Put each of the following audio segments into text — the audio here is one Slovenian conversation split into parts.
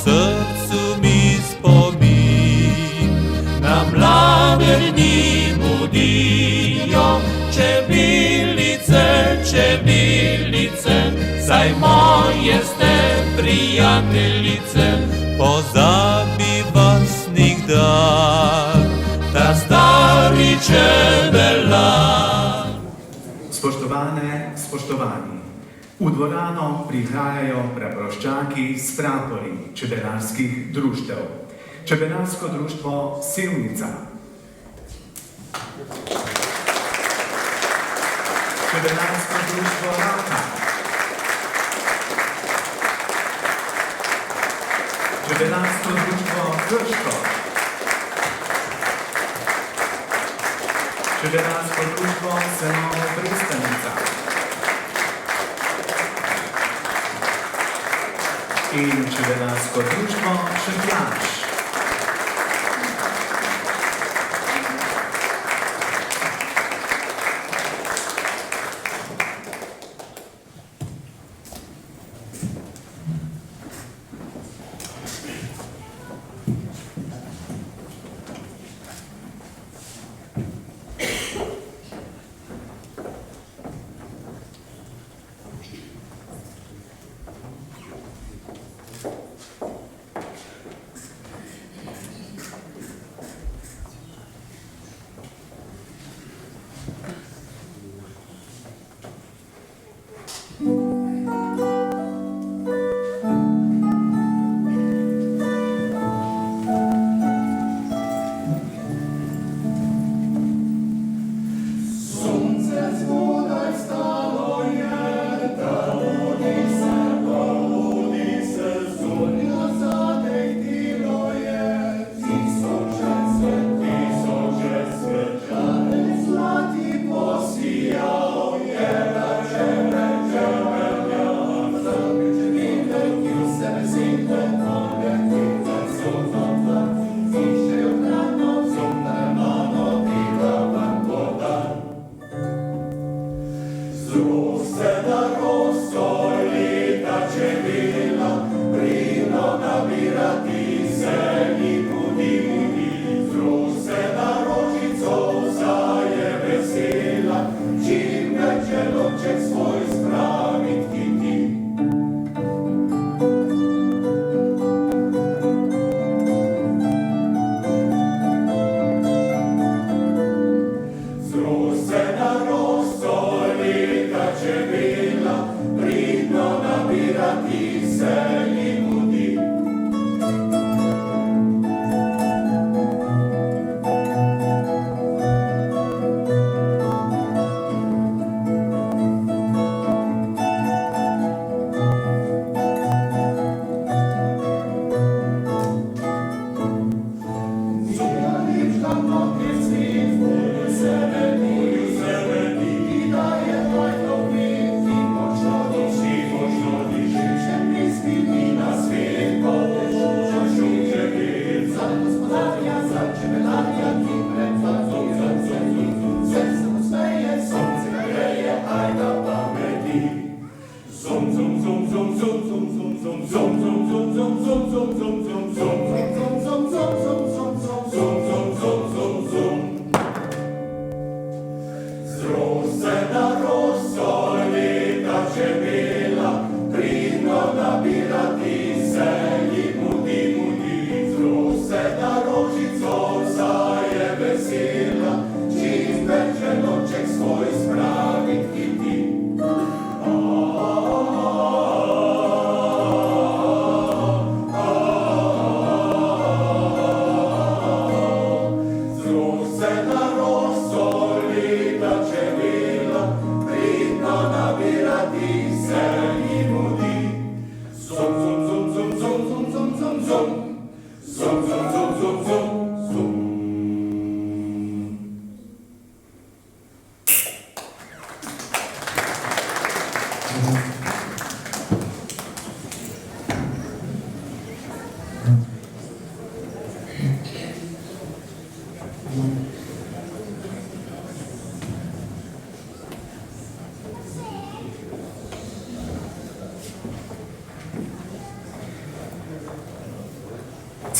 srcu mi spomin, na mlade dni budijo čebelice, čebelice, saj moje ste prijateljice, pozabi vas nikdar, ta stari čebelar. Spoštovane, spoštovani, v dvorano prihajajo praproščaki s prapori čebelarskih društev. Čebelarsko društvo Sevnica, čebelarsko društvo Raka, čebelarsko društvo Krško, čebelarsko društvo Semova Prestanica in čebelarsko društvo Šentjanž.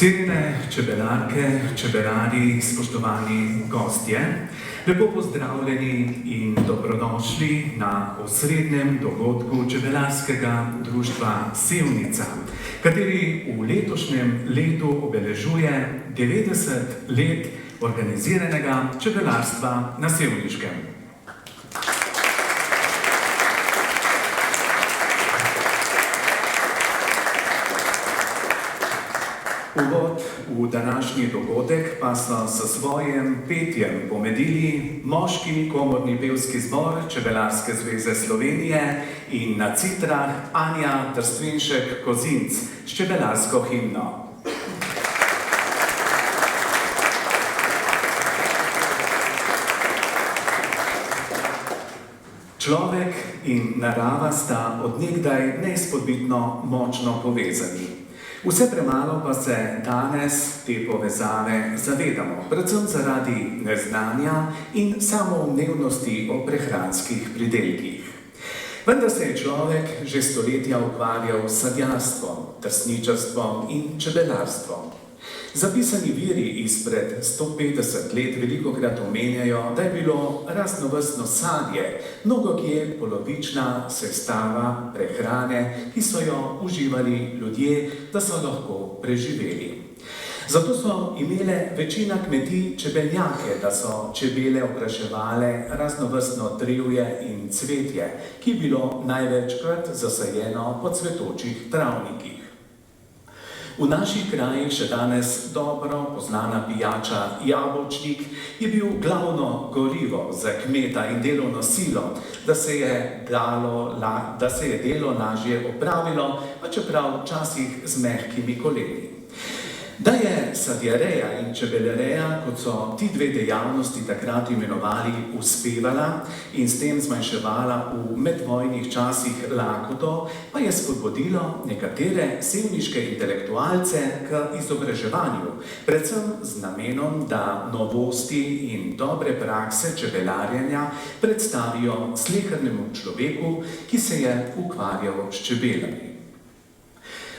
Cenjene čebelarke, čebelari, spoštovani gostje, lepo pozdravljeni in dobrodošli na osrednjem dogodku Čebelarskega društva Sevnica, kateri v letošnjem letu obeležuje 90 let organiziranega čebelarstva na Sevniškem. Uvod v današnji dogodek pa so s svojim petjem pomedili moški komorni pevski zbor Čebelarske zveze Slovenije in na citrah Anja Trstvenšek-Kozinc s čebelarsko himno. Človek in narava sta od nekdaj neizpodbitno močno povezani. Vse premalo pa se danes te povezave zavedamo, predvsem zaradi neznanja in samoumevnosti o prehranskih pridelkih. Vendar se je človek že stoletja ukvarjal s sadjarstvom, trsničarstvom in čebelarstvom. Zapisani viri izpred 150 let velikokrat omenjajo, da je bilo raznovrstno sadje mnogokje polovična sestava prehrane, ki so jo uživali ljudje, da so lahko preživeli. Zato so imele večina kmetij čebeljake, da so čebele okraševale raznovrstno drevje in cvetje, ki je bilo največkrat zasajeno po cvetočih travnikih. V naših krajih še danes dobro poznana pijača jabolčnik je bil glavno gorivo za kmeta in delovno silo, da se je delo lažje opravilo, pa čeprav včasih z mehkimi koleni. Da je sadjereja in čebelereja, kot so ti dve dejavnosti takrat imenovali, uspevala in s tem zmanjševala v medvojnih časih lakoto, pa je spodbudilo nekatere sevniške intelektualce k izobraževanju, predvsem z namenom, da novosti in dobre prakse čebelarjenja predstavijo slehernemu človeku, ki se je ukvarjal s čebelami.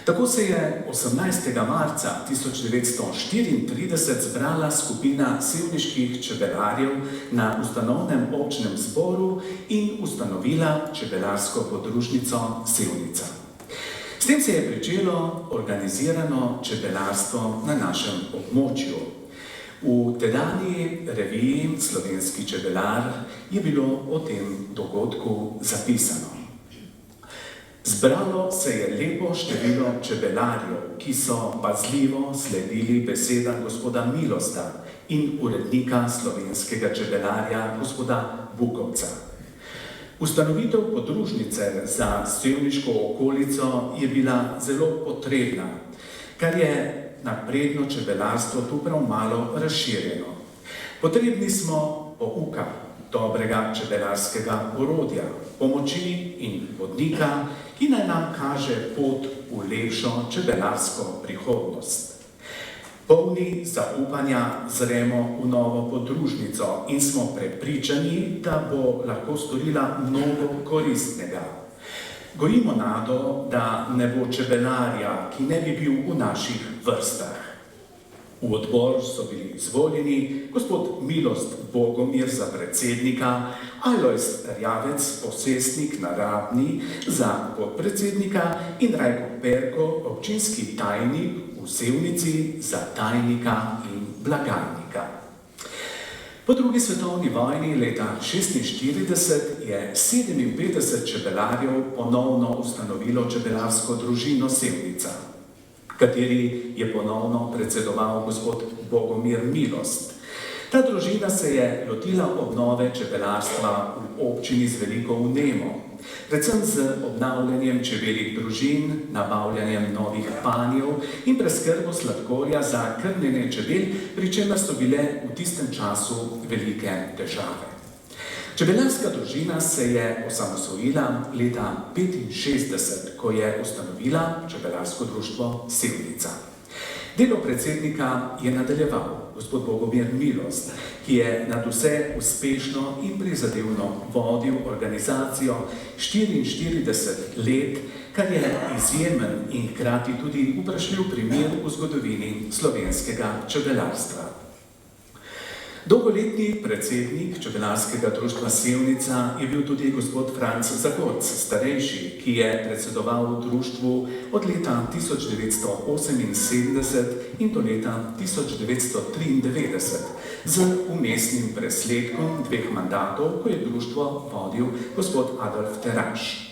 Tako se je 18. marca 1934 zbrala skupina sevniških čebelarjev na ustanovnem občnem zboru in ustanovila čebelarsko podružnico Sevnica. S tem se je pričelo organizirano čebelarstvo na našem območju. V tedanji reviji Slovenski čebelar je bilo o tem dogodku zapisano. Zbralo se je lepo število čebelarjev, ki so pazljivo sledili besedam gospoda Milosta in urednika Slovenskega čebelarja gospoda Bukovca. Ustanovitev podružnice za sevniško okolico je bila zelo potrebna, kar je napredno čebelarstvo tu prav malo razširjeno. Potrebni smo pouka, dobrega čebelarskega orodja, pomoči in vodnika, ki naj nam kaže pot v lepšo čebelarsko prihodnost. Polni zaupanja zremo v novo podružnico in smo prepričani, da bo lahko storila mnogo koristnega. Gojimo nado, da ne bo čebelarja, ki ne bi bil v naših vrstah. V odbor so bili izvoljeni gospod Milost Bogomir za predsednika, Alojz Rjavec, posestnik na Rabni, za podpredsednika in Rajko Perko, občinski tajnik v Sevnici, za tajnika in blagajnika. Po drugi svetovni vojni leta 1946 je 57 čebelarjev ponovno ustanovilo čebelarsko družino Sevnica, kateri je ponovno predsedoval gospod Bogomir Milost. Ta družina se je lotila obnove čebelarstva v občini z veliko vnemo, predvsem z obnavljanjem čebeljih družin, nabavljanjem novih panjev in preskrbo sladkorja za krmljenje čebel, pri čemer so bile v tistem času velike težave. Čebelarska družina se je osamosvojila leta 1965, ko je ustanovila čebelarsko društvo Sevnica. Delo predsednika je nadaljeval gospod Bogomir Milost, ki je nadvse uspešno in prizadevno vodil organizacijo 44 let kar je izjemen in hkrati tudi vprašljiv primer v zgodovini slovenskega čebelarstva. Dolgoletni predsednik Čebelarskega društva Sevnica je bil tudi gospod Franc Zagorc, starejši, ki je predsedoval v društvu od leta 1978 in do leta 1993 z vmesnim presledkom 2 mandatov, ko je društvo vodil gospod Adolf Teraš.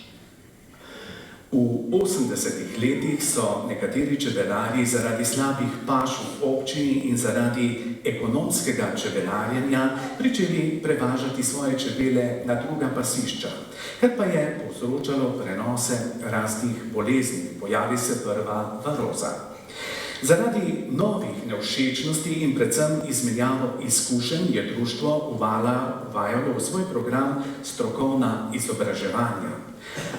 V 80. letih so nekateri čebelarji zaradi slabih paš v občini in zaradi ekonomskega čebelarjenja pričeli prevažati svoje čebele na druga pasišča, kar pa je povzročalo prenose raznih bolezni, pojavi se prva varoza. Zaradi novih nevšečnosti in predvsem izmenjavo izkušenj je društvo uvajalo v svoj program strokovna izobraževanja.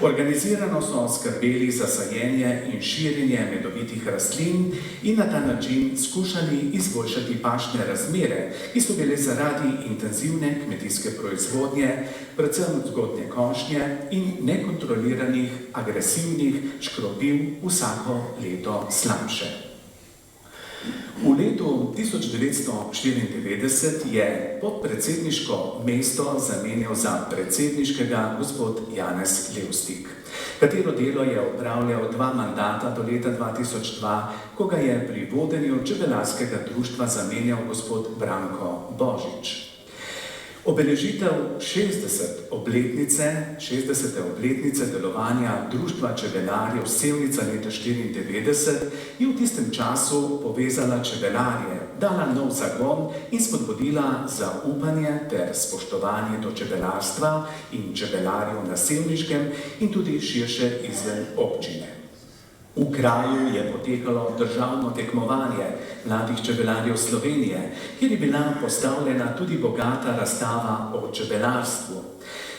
Organizirano so skrbeli za sajenje in širjenje medovitih rastlin in na ta način skušali izboljšati pašne razmere, ki so bile zaradi intenzivne kmetijske proizvodnje, predvsem zgodnje košnje in nekontroliranih agresivnih škrobil vsako leto slabše. V letu 1994 je podpredsedniško mesto zamenjal za predsedniškega gospod Janez Levstik, katero delo je opravljal 2 mandata do leta 2002, ko ga je pri vodenju Čebelarskega društva zamenjal gospod Branko Božič. Obeležitev 60. obletnice delovanja Društva čebelarjev Sevnica leta 1994 je v tistem času povezala čebelarje, dala nov zagon in spodbudila zaupanje ter spoštovanje do čebelarstva in čebelarjev na Sevniškem in tudi širše izven občine. V kraju je potekalo državno tekmovanje mladih čebelarjev Slovenije, kjer je bila postavljena tudi bogata razstava o čebelarstvu.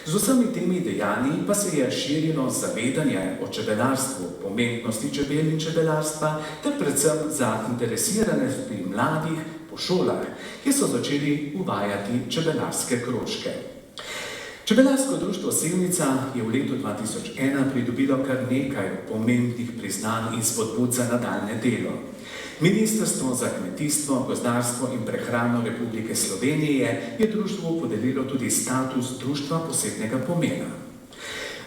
Z vsemi temi dejanji pa se je širilo zavedanje o čebelarstvu, pomembnosti čebel in čebelarstva ter predvsem zainteresiranosti mladih po šolah, ki so začeli uvajati čebelarske krožke. Čebelarsko društvo Sevnica je v letu 2001 pridobilo kar nekaj pomembnih priznanj in spodbud za nadaljnje delo. Ministrstvo za kmetijstvo, gozdarstvo in prehrano Republike Slovenije je društvu podelilo tudi status društva posebnega pomena.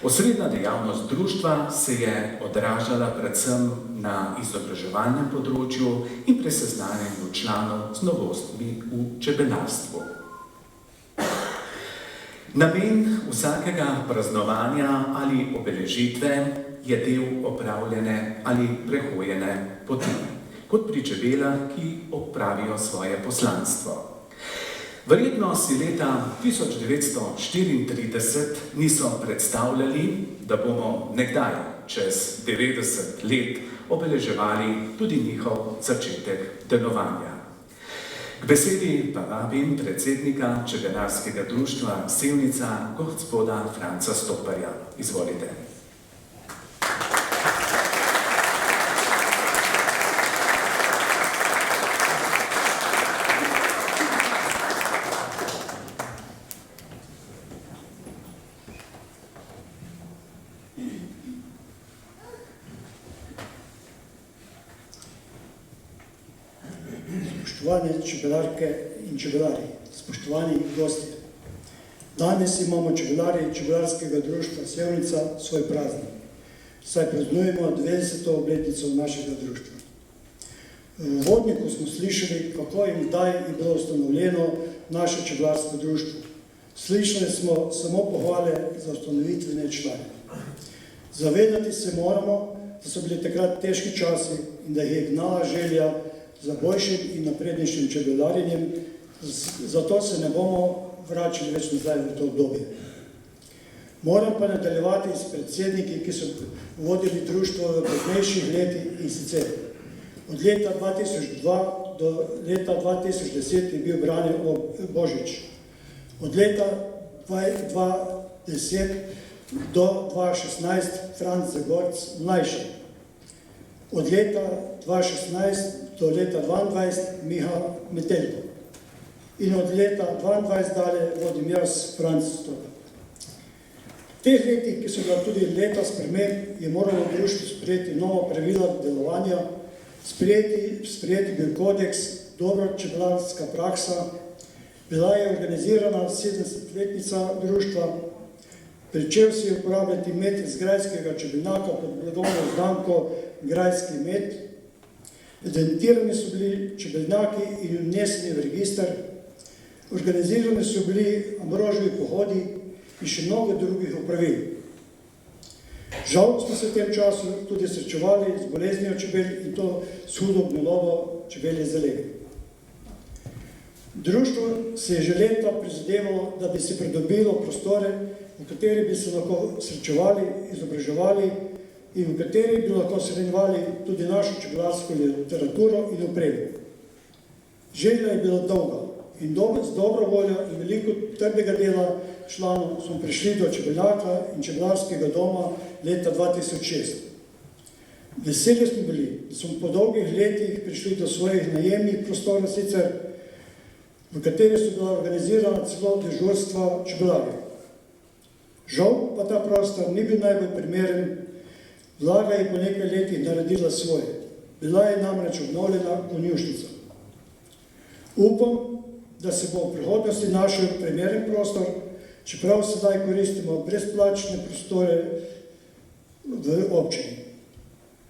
Osrednja dejavnost društva se je odražala predvsem na izobraževalnem področju in pri seznanjanju članov z novostmi v čebelarstvu. Namen vsakega praznovanja ali obeležitve je del opravljene ali prehojene poti, kot pri čebelah, ki opravijo svoje poslanstvo. Verjetno si leta 1934 niso predstavljali, da bomo nekdaj, čez 90 let, obeleževali tudi njihov začetek delovanja. K besedi pa vabim predsednika Čebelarskega društva Sevnica, gospoda Franca Stoparja. Izvolite. Spoštovane čebelarke in čebelari, spoštovani gostje. Danes imamo čebelarji Čebelarskega društva Sevnica svoj praznik, saj praznujemo 20. obletnico našega društva. V uvodniku smo slišali, kako in kdaj je bilo ustanovljeno naše čebelarsko društvo. Slišali smo samo pohvale za ustanovitvene člane. Zavedati se moramo, da so bili takrat težki časi in da je gnala želja za boljšim in naprednejšim čebelarjenjem, zato se ne bomo vračali več nazaj v to obdobje. Moram pa nadaljevati s predsedniki, ki so vodili društvo v poznejših letih, in sicer od leta 2002 do leta 2010 je bil Brane Božič, od leta 2010 do 2016 Franc Zagorc mlajši, od leta 2016 do leta 2022 Miha Metelko in od leta 2022 dalje vodim jaz, Franc Stoparj. V teh letih, ki so bila tudi leta sprememb, je moralo društvo sprejeti nova pravila delovanja, sprejeti bil kodeks, dobra čebelarska praksa, bila je organizirana 70-letnica društva, pričel si je uporabljati med iz grajskega čebelnjaka pod blagovno znamko Grajski med, evidentirani so bili čebelnjaki in vneseni v register, organizirani so bili Ambroževi pohodi in še mnogo drugih opravil. Žal smo se v tem času tudi srečevali z boleznijo čebel in to s hudo gnilobo čebelje zelene. Društvo se je že leta prizadevalo, da bi si pridobilo prostore, v kateri bi se lahko srečevali, izobraževali in v kateri bi lahko shranjevali tudi našo čebelarsko literaturo in opremo. Želja je bila dolga in z dobro voljo in veliko trdega dela članov smo prišli do čebeljaka in čebelarskega doma leta 2006. Veseli smo bili, da smo po dolgih letih prišli do svojih najemnih prostorov sicer, v kateri so bila organizirana celo dežurstva čebelarjev. Žal pa ta prostor ni bil najbolj primeren, vlaga je po nekaj letih naredila svoje. Bila je namreč obnovljena konjušnica. Upam, da se bo v prihodnosti našel primeren prostor, čeprav sedaj koristimo brezplačne prostore v občini.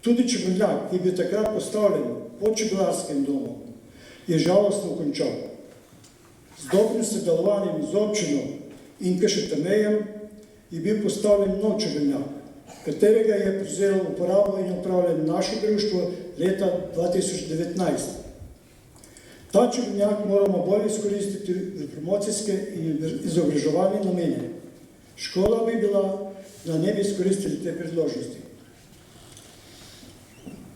Tudi čebeljak, ki je bil takrat postavljen pod čebelarskim domom, je žalostno končal. Z dobrim sodelovanjem z občino in KŠTM-jem je bil postavljen nov čebeljak, katerega je prevzelo uporabo in upravljanje naše društvo leta 2019. Ta čebeljak moramo bolj izkoristiti v promocijske in izobraževalne namene. Škoda bi bila, da ne bi izkoristili te priložnosti.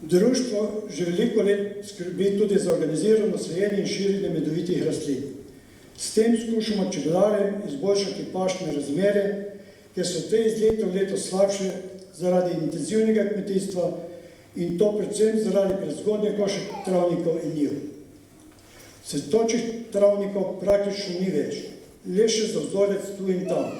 Društvo že veliko let skrbi tudi za organizirano sajenje in širjenje medovitih rastlin. S tem skušamo čebelarjem izboljšati pašne razmere, ker so te iz leta v leto slabše zaradi intenzivnega kmetijstva in to predvsem zaradi prezgodnje košek travnikov in njiv. Cvetočih travnikov praktično ni več, le še za vzorec tu in tam.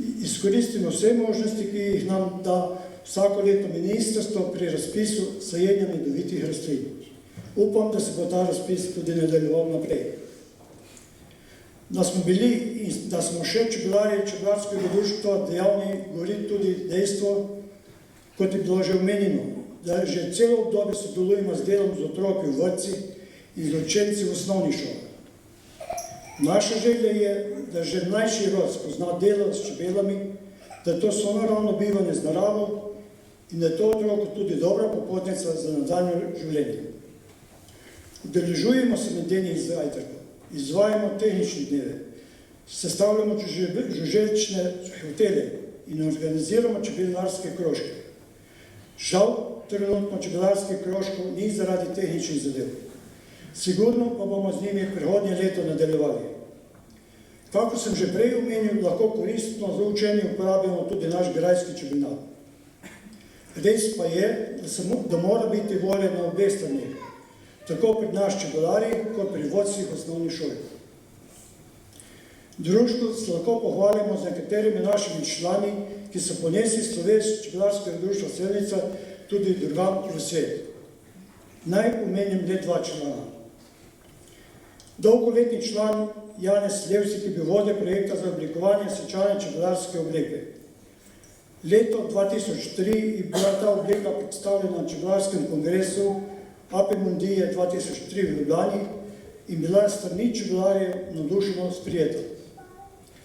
Izkoristimo vse možnosti, ki jih nam da vsako leto ministrstvo pri razpisu sajenja medovitih rastlin. Upam, da se bo ta razpis tudi nadaljeval naprej. Da smo še čebelarji čebelarskega društva dejavni, govori tudi dejstvo, kot je bilo že omenjeno, da že celo obdobje sodelujemo z delom z otroki v vrtcih in z učenci v osnovni šoli. Naša želja je, da že mlajši rod spozna delo s čebelami, da je to sonaravno bivanje z naravo in da je to otroku tudi dobra popotnica za nadaljnje življenje. Udeležujemo se medenih zajtrkov, izvajamo tehnične dneve, sestavljamo žuželčne hotele in organiziramo čebelarske krožke. Žal, trenutno čebelarskih krožkov ni zaradi tehničnih zadev. Sigurno pa bomo z njimi prihodnje leto nadaljevali. Kako sem že prej omenil, lahko koristno za učenje uporabimo tudi naš grajski čebeljak. Res pa je, da mora biti volja na obe strani, tako pri nas čebelarji, kot pri vodstvih osnovnih šol. Društvo se lahko pohvalimo z nekaterimi našimi člani, ki so ponesli sloves čebelarskega društva Selnica tudi drugam v svet. Naj omenim le dva člana. Dolgoletni član Janez Levsik je bil vodja projekta za oblikovanje svečane čebelarske obleke. Leto 2003 je bila ta obleka predstavljena na čebelarskem kongresu Apimundije 2003 v Ljubljani in bila strani čebelarjev navdušeno sprijeta.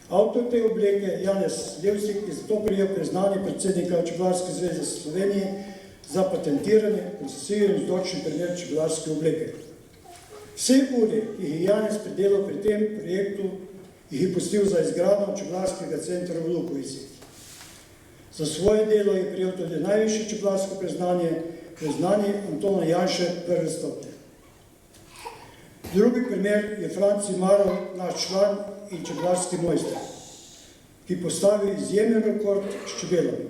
Avtor te obleke, Janez Levsik, je zato prejel priznanje predsednika Čebelarske zveze Slovenije za patentiranje, koncesijo in vzročni primer čebelarske obleke. Vse ure, ki jih je Janez pridelal pri tem projektu, jih je pustil za izgradnjo čebelarskega centra v Lukovici. Za svoje delo je prejel tudi najvišje čebelarsko priznanje Antona Janše prve stopnje. Drugi primer je Franci Marov, naš član in čebelarski mojster, ki postavi izjemen rekord s čebelami.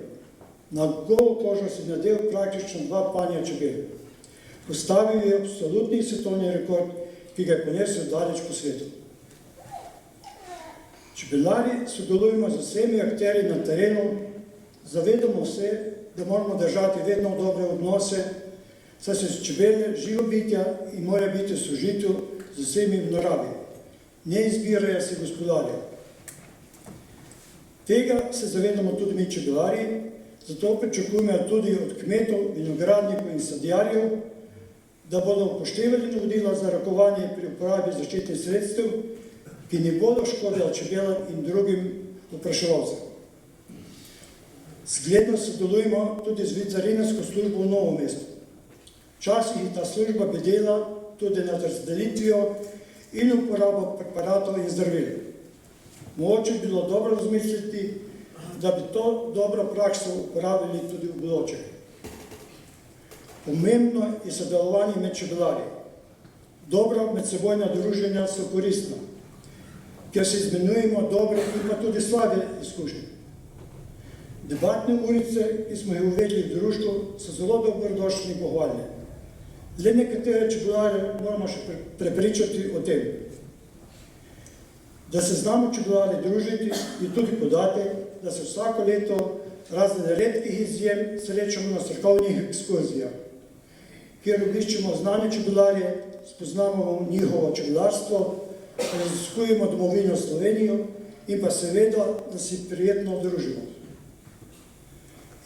Na golo kožo si nadel praktično 2 panja čebel. Postavil je absolutni svetovni rekord, ki ga je ponesel daleč po svetu. Čebelari sodelujemo z vsemi akterji na terenu, zavedamo se, da moramo držati vedno dobre odnose, saj so čebele živo bitja in mora biti v sožitju z vsemi v naravi. Ne izbirajo se gospodarje. Tega se zavedamo tudi mi čebelari, zato pričakujemo tudi od kmetov, vinogradnikov in sadjarjev, da bodo upoštevali navodila za rokovanje pri uporabi zaščitnih sredstev, ki ne bodo škodila čebelam in drugim opraševalcem. Zgledno sodelujemo tudi z veterinarsko službo v Novem mestu. Včasih je ta služba bedela tudi nad razdelitvijo in uporabo preparatov in zdravil. Mogoče bi bilo dobro razmisliti, da bi to dobro prakso uporabili tudi v bodoče. Pomembno je sodelovanje med čebelarji. Dobra medsebojna druženja so koristna, ker se izmenjujemo dobre in pa tudi slabe izkušnje. Debatne ulice, ki smo jih uvedli v društvu, so zelo dobrodošli in pohvaljne. Le nekatere čebelarje moramo še prepričati o tem. Da se znamo čebelarji družiti, je tudi podatek, da se vsako leto razen redkih izjem srečamo na strokovnih ekskurzijah, kjer obiščemo znane čebelarje, spoznamo njihovo čebelarstvo, raziskujemo domovino Slovenijo in pa seveda, da si prijetno družimo.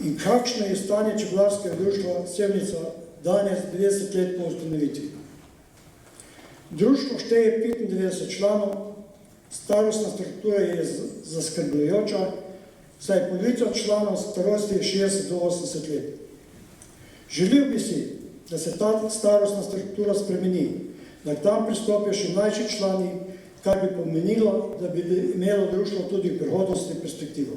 In kakšno je stanje čebelarskega društva Sevnica danes 20 let po ustanovitvi? Društvo šteje 95 članov, starostna struktura je zaskrbljujoča, saj polovica članov starosti je 60 do 80 let. Želel bi si, da se ta starostna struktura spremeni, da tam pristopijo še mlajši člani, kar bi pomenilo, da bi imelo društvo tudi v prihodnosti perspektivo.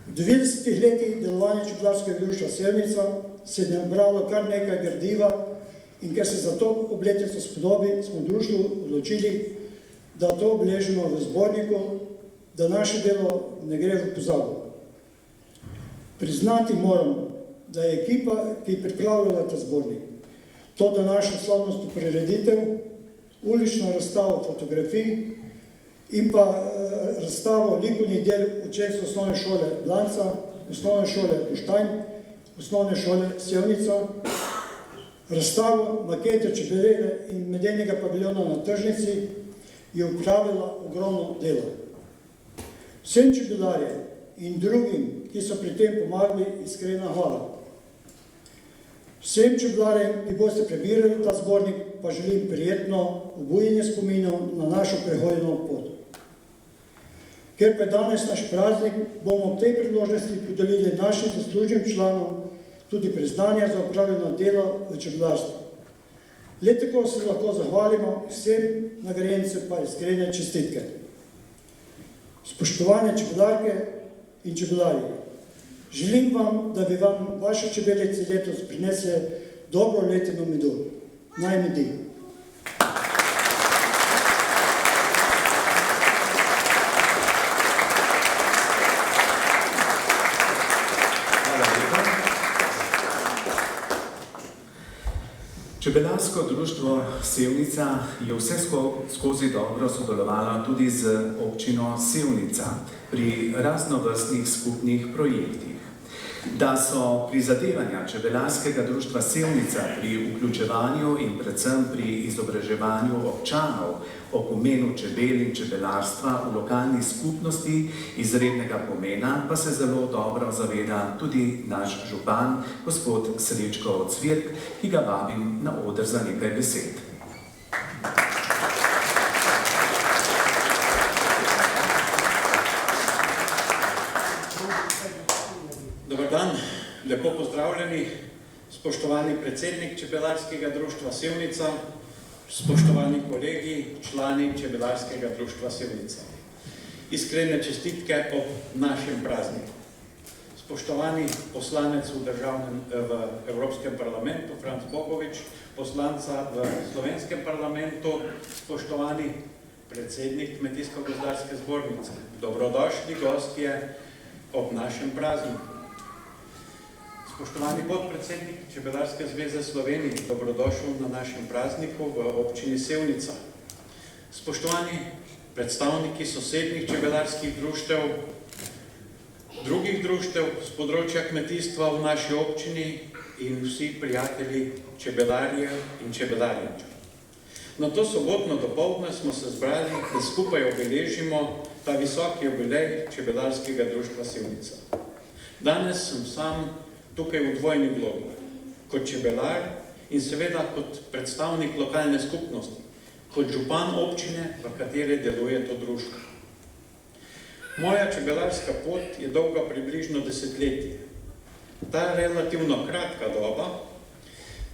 V 90 letih delovanja čebelarskega društva Sevnica se je nabralo kar nekaj gradiva in ker se za to obletnico spodobi, smo društvu odločili, da to obeležimo v zborniku, da naše delo ne gre v pozabo. Priznati moram, da je ekipa, ki je pripravljala ta zbornik, to današnjo slavnostno prireditev, ulično razstavo fotografij in pa razstavo likovnih del učencev osnovne šole Blanca, osnovne šole Boštanj, osnovne šole Sevnica, razstavo makete čebelele in medenega paviljona na tržnici je upravila ogromno delo. Vsem čebelarjem in drugim, ki so pri tem pomagali, iskrena hvala. Vsem čebelarjem, ki boste prebirali ta zbornik, pa želim prijetno obujenje spominov na našo prehodno pot. Ker pa je danes naš praznik, bomo v tej priložnosti podelili našim zaslužnim članom tudi priznanja za opravljeno delo v čebelarstvu. Le tako se lahko zahvalimo vsem nagrajencem pa iskrene čestitke. Spoštovane čebelarke in čebelarji, želim vam, da bi vam vaše čebelice letos prinesle dobro letino medu. Naj medi. Čebelarsko društvo Sevnica je vse skozi dobro sodelovalo tudi z občino Sevnica pri raznovrstnih skupnih projektih. Da so prizadevanja Čebelarskega društva Sevnica pri vključevanju in predvsem pri izobraževanju občanov o pomenu čebel in čebelarstva v lokalni skupnosti izrednega pomena, pa se zelo dobro zaveda tudi naš župan, gospod Srečko Cvirk, ki ga vabim na oder za nekaj besed. Dobar dan, lepo pozdravljeni, spoštovani predsednik Čebelarskega društva Sevnica, spoštovani kolegi, člani Čebelarskega društva Sevnica. Iskrene čestitke ob našem prazniku. Spoštovani poslanec v Evropskem parlamentu, Franc Bogovič, poslanca v Slovenskem parlamentu, spoštovani predsednik Kmetijsko-gozdarske zbornice, dobrodošli gostje ob našem prazniku. Spoštovani podpredsednik Čebelarske zveze Slovenije, dobrodošel na našem prazniku v občini Sevnica. Spoštovani predstavniki sosednjih čebelarskih društev, drugih društev z področja kmetijstva v naši občini in vsi prijatelji čebelarjev in čebelarjenčev. Na to sobotno dopoldne smo se zbrali, da skupaj obeležimo ta visoki jubilej Čebelarskega društva Sevnica. Danes sem sam tukaj v dvojni vlogi, kot čebelar in seveda kot predstavnik lokalne skupnosti, kot župan občine, v kateri deluje to društvo. Moja čebelarska pot je dolga približno 10 let. Ta relativno kratka doba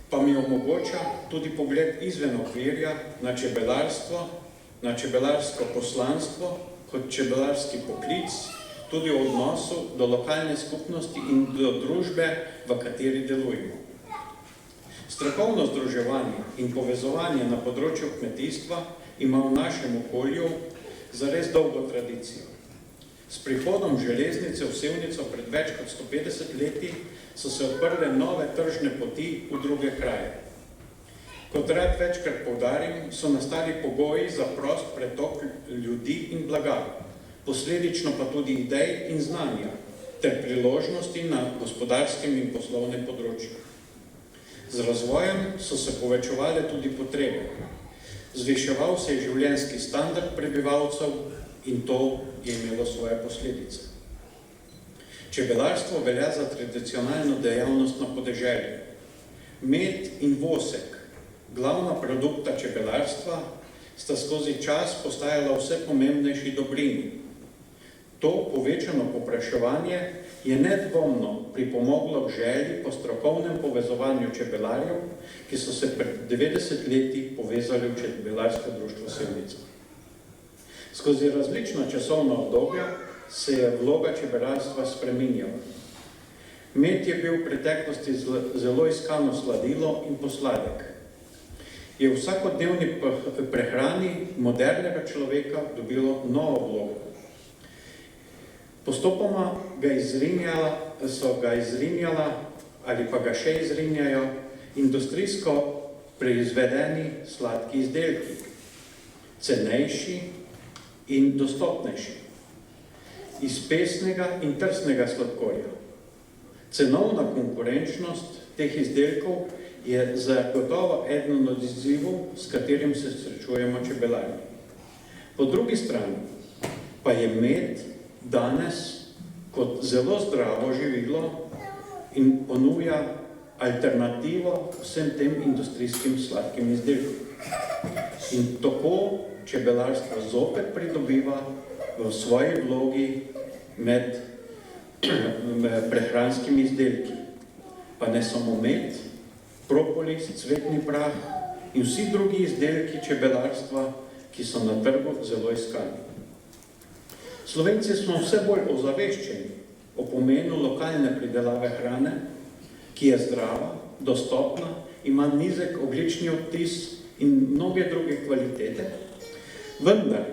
pa mi omogoča tudi pogled izven okvirja na čebelarstvo, na čebelarsko poslanstvo, kot čebelarski poklic, tudi v odnosu do lokalne skupnosti in do družbe, v kateri delujemo. Strokovno združevanje in povezovanje na področju kmetijstva ima v našem okolju zares dolgo tradicijo. S prihodom železnice v Sevnico pred več kot 150 leti so se odprle nove tržne poti v druge kraje. Kot rad večkrat poudarim, so nastali pogoji za prost pretok ljudi in blaga, posledično pa tudi idej in znanja, ter priložnosti na gospodarskem in poslovnem področju. Z razvojem so se povečevale tudi potrebe. Zviševal se je življenjski standard prebivalcev in to je imelo svoje posledice. Čebelarstvo velja za tradicionalno dejavnost na podeželju. Med in vosek, glavna produkta čebelarstva, sta skozi čas postajala vse pomembnejši dobrini. To povečano povpraševanje je nedvomno pripomoglo k želji po strokovnem povezovanju čebelarjev, ki so se pred 90 leti povezali v Čebelarsko društvo Sevnica. Skozi različna časovna obdobja se je vloga čebelarstva spreminjala. Med je bil v preteklosti zelo iskano sladilo in posladek. Je v vsakodnevni prehrani modernega človeka dobilo novo vlogo. Postopoma so ga izrinjala ali pa ga še izrinjajo industrijsko proizvedeni sladki izdelki, cenejši in dostopnejši, iz pesnega in trsnega sladkorja. Cenovna konkurenčnost teh izdelkov je zagotovo eden od izzivov, s katerim se srečujemo čebelarji. Po drugi strani pa je med danes kot zelo zdravo živilo in ponuja alternativo vsem tem industrijskim sladkim izdelkom. In tako čebelarstvo zopet pridobiva v svoji vlogi med prehranskimi izdelki. Pa ne samo med, propolis, cvetni prah in vsi drugi izdelki čebelarstva, ki so na trgu zelo iskani. Slovenci smo vse bolj ozaveščeni o pomenu lokalne pridelave hrane, ki je zdrava, dostopna, ima nizek ogljični odtis in mnoge druge kvalitete, vendar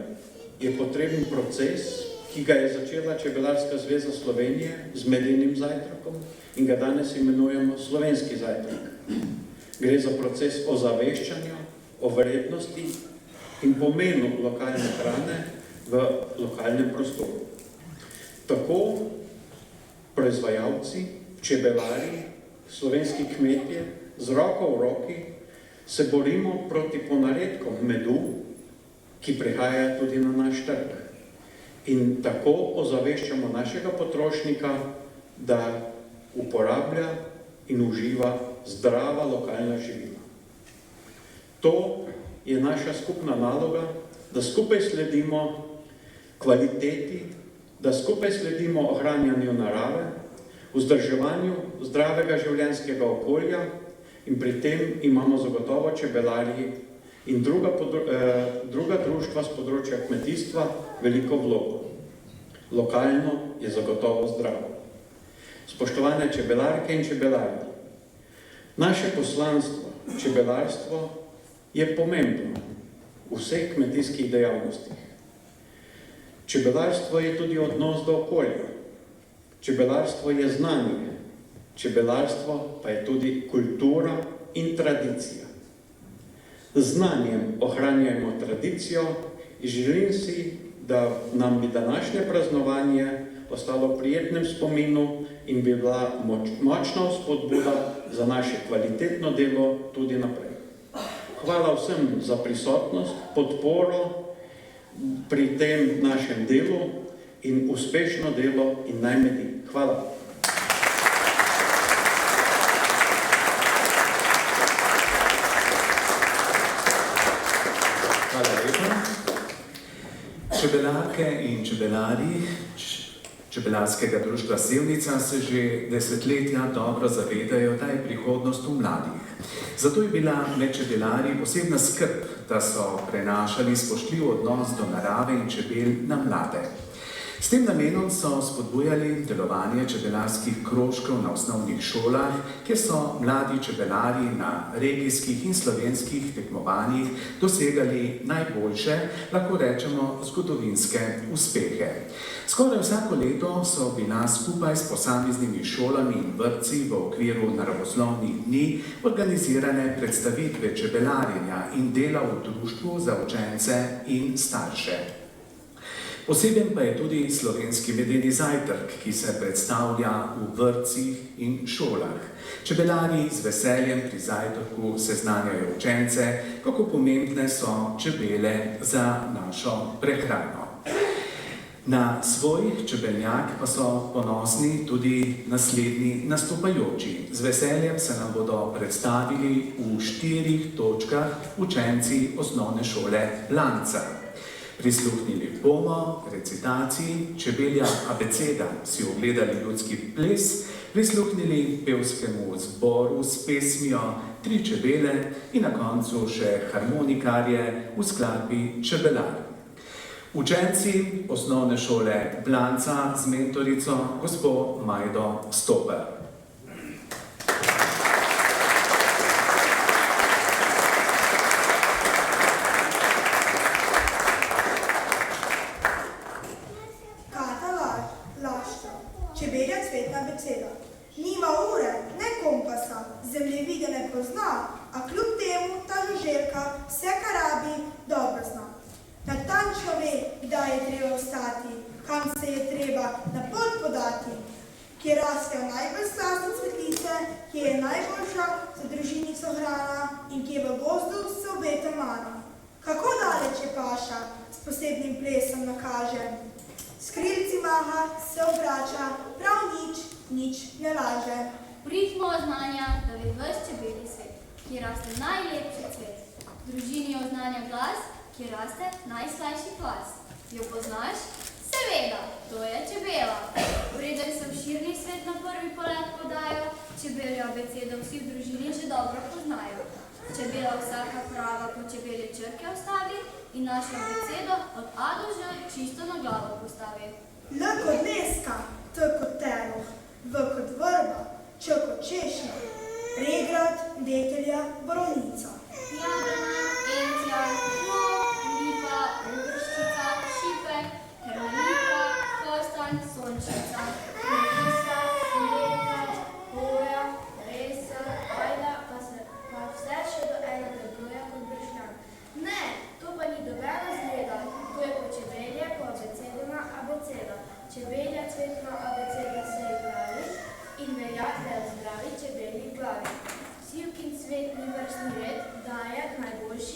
je potreben proces, ki ga je začela Čebelarska zveza Slovenije z medenim zajtrkom in ga danes imenujemo slovenski zajtrk. Gre za proces ozaveščanja o vrednosti in pomenu lokalne hrane v lokalnem prostoru. Tako proizvajalci, čebelari, slovenski kmetje z roko v roki se borimo proti ponaredkom medu, ki prihaja tudi na naš trg. In tako ozaveščamo našega potrošnika, da uporablja in uživa zdrava lokalna živila. To je naša skupna naloga, da skupaj sledimo kvaliteti, da skupaj sledimo ohranjanju narave, vzdrževanju zdravega življenjskega okolja in pri tem imamo zagotovo čebelarji in druga društva z področja kmetijstva veliko vlogo. Lokalno je zagotovo zdravo. Spoštovane čebelarke in čebelarji, naše poslanstvo, čebelarstvo je pomembno v vseh kmetijskih dejavnostih. Čebelarstvo je tudi odnos do okolja. Čebelarstvo je znanje. Čebelarstvo pa je tudi kultura in tradicija. Z znanjem ohranjajmo tradicijo In želim si, da nam bi današnje praznovanje ostalo v prijetnem spominu in bi bila močna spodbuda za naše kvalitetno delo tudi naprej. Hvala vsem za prisotnost, podporo pri tem našem delu in uspešno delo in naj medi. Hvala. Hvala lepa. Čebelarke in čebelari Čebelarskega društva Sevnica se že desetletja dobro zavedajo, da je prihodnost v mladih. Zato je bila med čebelarji posebna skrb, da so prenašali spoštljiv odnos do narave in čebel na mlade. S tem namenom so spodbujali delovanje čebelarskih krožkov na osnovnih šolah, kjer so mladi čebelari na regijskih in slovenskih tekmovanjih dosegali najboljše, lahko rečemo, zgodovinske uspehe. Skoraj vsako leto so bila skupaj s posameznimi šolami in vrtci v okviru naravoslovnih dni organizirane predstavitve čebelarjenja in dela v društvu za učence in starše. Poseben pa je tudi slovenski medeni zajtrk, ki se predstavlja v vrtcih in šolah. Čebelari z veseljem pri zajtrku seznanjajo učence, kako pomembne so čebele za našo prehrano. Na svoj čebeljak pa so ponosni tudi naslednji nastopajoči. Z veseljem se nam bodo predstavili v 4 točkah učenci osnovne šole Blanca. Prisluhnili bomo recitaciji Čebelja abeceda, si ogledali ljudski ples, prisluhnili pevskemu zboru s pesmijo Tri čebele in na koncu še harmonikarje v skladbi Čebelar. Učenci osnovne šole Blanca z mentorico gospo Majdo Stoper. Čebelja cvetna abeceda. Nima ure, ne kompasa, zemljevide ne pozna, a kljub temu ta žuželka vse, kar rabi, dobro zna. Natančno ve, kdaj je treba vstati, kam se je treba na pot podati, kje rastejo najbolj slasne cvetlice, kje je najboljša za družinico hrana in kje v gozdu se obeta mana. Kako daleč je paša, s posebnim plesom nakaže. S krilci maha, se obrača, prav nič ne laže. V ritmu oznanja, da ve ves čebelji svet, kjer raste najlepši cvet. V družini oznanja glas, kjer raste najslajši kvas. Jo poznaš? Seveda, to je čebela. Preden se v širni svet na prvi polet podajo, čebeljo abecedo vsi v družini že dobro poznajo. Čebela vsaka prava po čebelje črke ostavi in našo abecedo od A do Ž čisto na glavo postavi. L kot leska, T kot teroh, V kot vrba, Č kot češnja, regrat, detelja, borovnica. Jablana, encijan, mok, lipa, ogrščica, šipek, hermanika, kostanj, sončnica, melisa, smreka, hoja, resa, ajda, pa vse še do enega broja kot bršljan. Ne, to pa ni dobena zgleda, to je po čebelje, po abecedama abeceda. Čebelja cvetna abeceda se je pravi in velja, da je zdravi čebelji glavi. Sivkin cvetni vrstni red daje najboljši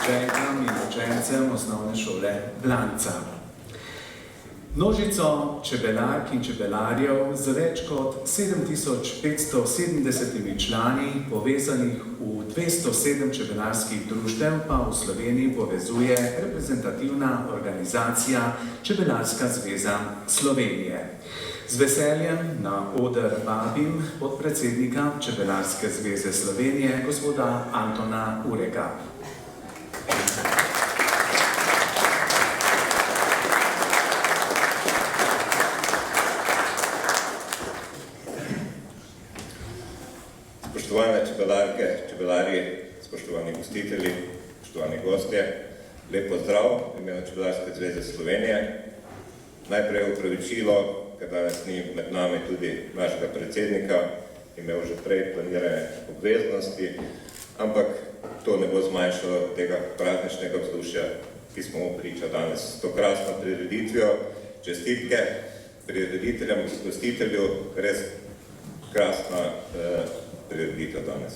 učenkam in učencem osnovne šole Blanca. Množico čebelark in čebelarjev z več kot 7570 člani, povezanih v 207 čebelarskih društev, pa v Sloveniji povezuje reprezentativna organizacija Čebelarska zveza Slovenije. Z veseljem na oder vabim podpredsednika Čebelarske zveze Slovenije, gospoda Antona Ureka. Spoštovane čebelarke, čebelarji, spoštovani gostitelji, spoštovani gostje, lep pozdrav v imenu Čebelarske zveze Slovenije. Najprej opravičilo, ker danes ni med nami tudi našega predsednika, imel že prej planirane obveznosti, ampak to ne bo zmanjšalo tega prazničnega vzdušja, ki smo mu priča danes s to krasno prireditvijo. Čestitke prirediteljem, gostitelju, res krasna prireditev danes.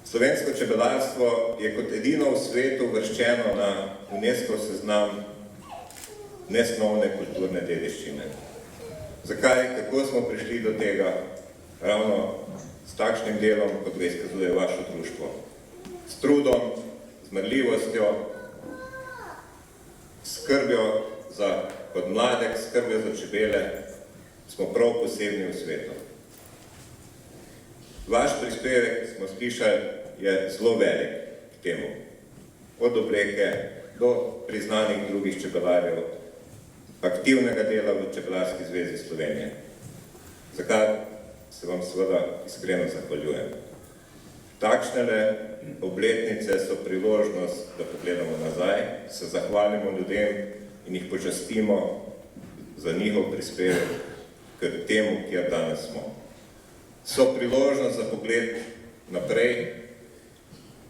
Slovensko čebelarstvo je kot edino v svetu uvrščeno na UNESCO seznam nesnovne kulturne dediščine. Zakaj, kako smo prišli do tega? Ravno s takšnim delom, kot ga izkazuje vaše društvo. S trudom, z marljivostjo, skrbjo za podmladek, skrbjo za čebele, smo prav posebni v svetu. Vaš prispevek, smo slišali, je zelo velik k temu. Od obleke do priznanih drugih čebelarjev, aktivnega dela v Čebelarski zvezi Slovenije. Zakaj se vam seveda iskreno zahvaljujem. Takšnele obletnice so priložnost, da pogledamo nazaj, se zahvalimo ljudem in jih počastimo za njihov prispevek k temu, kjer danes smo. So priložnost za pogled naprej,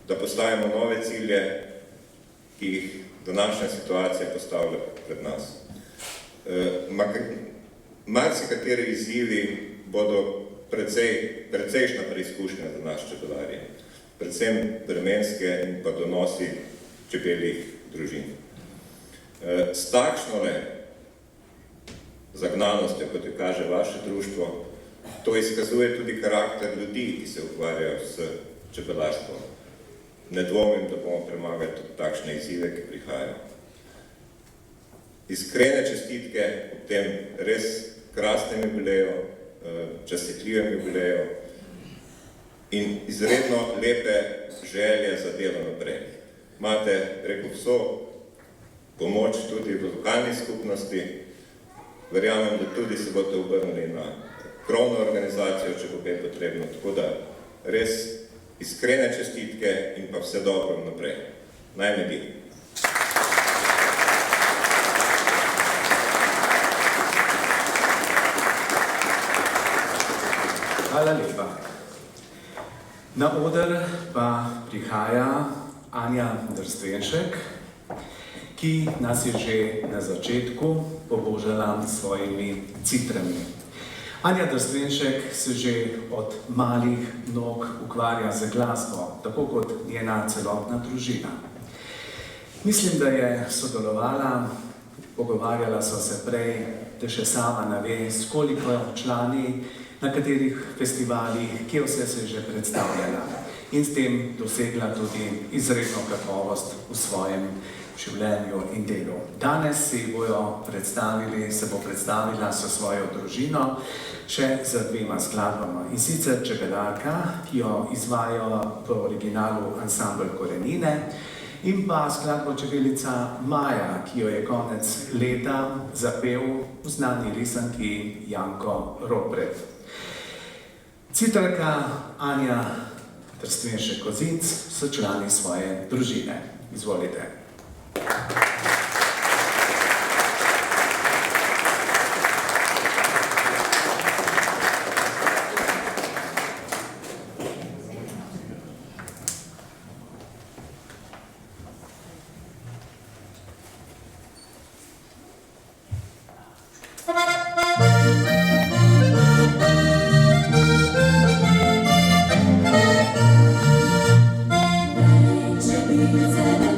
da postavimo nove cilje, ki jih današnja situacija postavlja pred nas. Marsikateri izzivi bodo precejšnja preizkušnja za nas čebelarje, predvsem vremenske in pa donosi čebeljih družin. S takšnole zagnanostjo, kot jo kaže vaše društvo, to izkazuje tudi karakter ljudi, ki se ukvarjajo s čebelarstvom. Ne dvomim, da bomo premagali tudi takšne izzive, ki prihajajo. Iskrene čestitke ob tem res krasnem jubileju, častitljivem jubileju in izredno lepe želje za delo naprej. Imate, rekel, vso pomoč tudi v lokalni skupnosti. Verjamem, da tudi se boste obrnili na krovno organizacijo, če bo kaj potrebno. Tako da res iskrene čestitke in pa vse dobro naprej. Naj med. Hvala lepa. Na oder pa prihaja Anja Drstenšek, ki nas je že na začetku pobožala s svojimi citrami. Anja Drstenšek se že od malih nog ukvarja z glasbo, tako kot njena celotna družina. Mislim, da je sodelovala, pogovarjala so se prej, da še sama ne ve, s koliko člani, na katerih festivalih, kje vse se je že predstavljala in s tem dosegla tudi izredno kakovost v svojem življenju in delu. Danes se bo predstavila s svojo družino še z dvema skladbama. In sicer Čebelarka, ki jo izvajajo v originalu ansambel Korenine, in pa skladbo Čebelica Maja, ki jo je konec leta zapel v znani risanki Janko Ropret. Citrarka Anja Drstenšek-Kozinc so člani svoje družine. Izvolite. Čebelice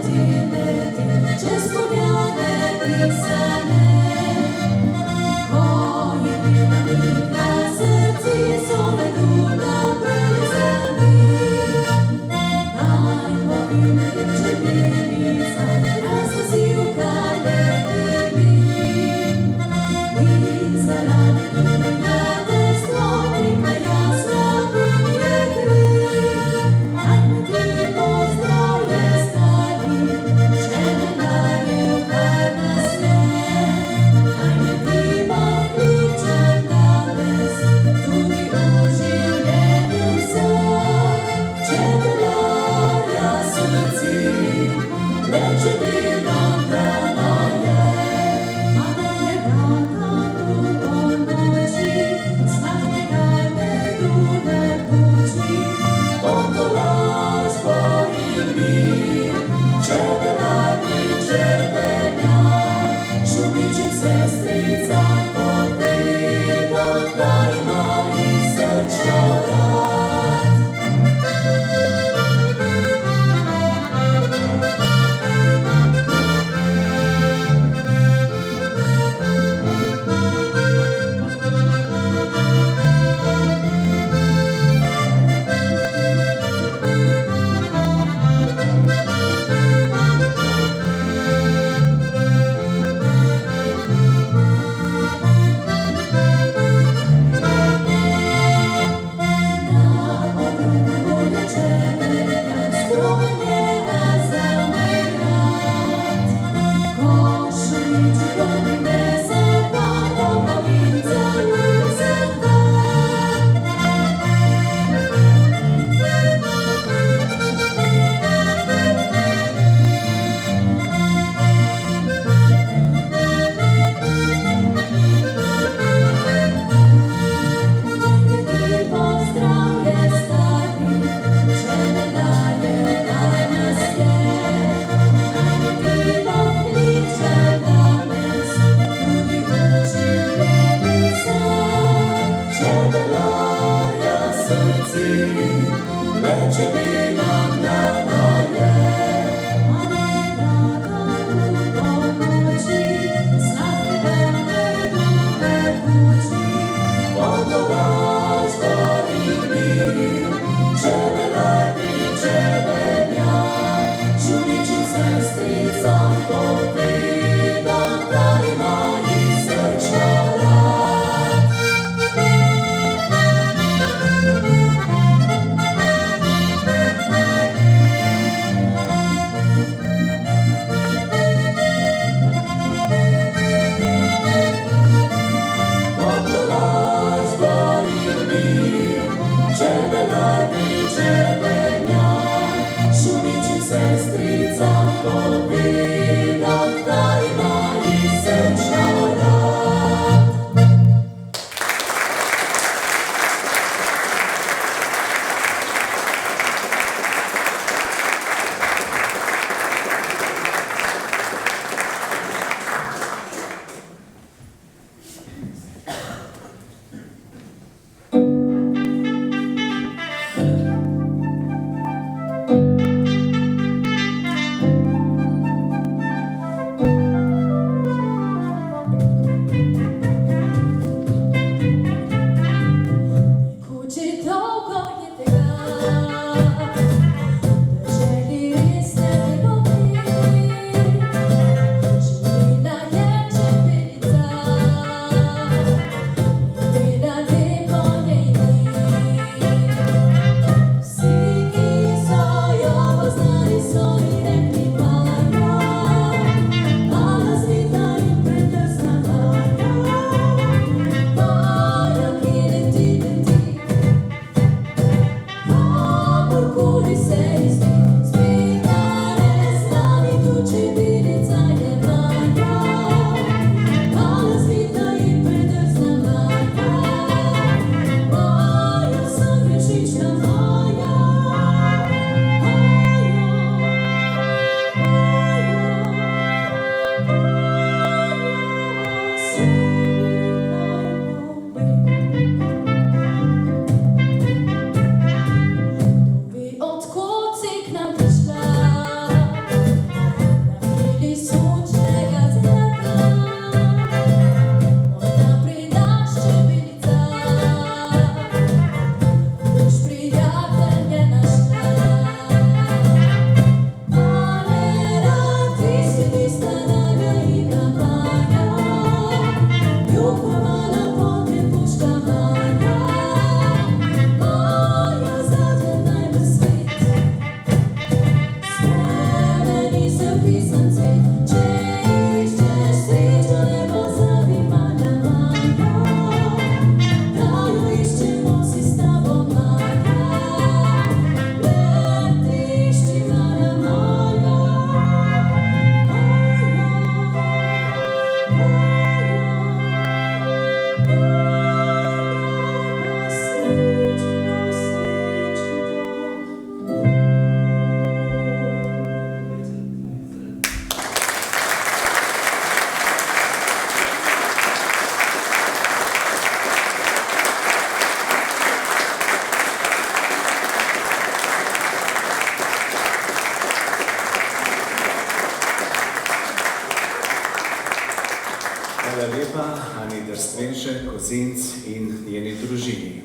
Kozinc in njeni družini.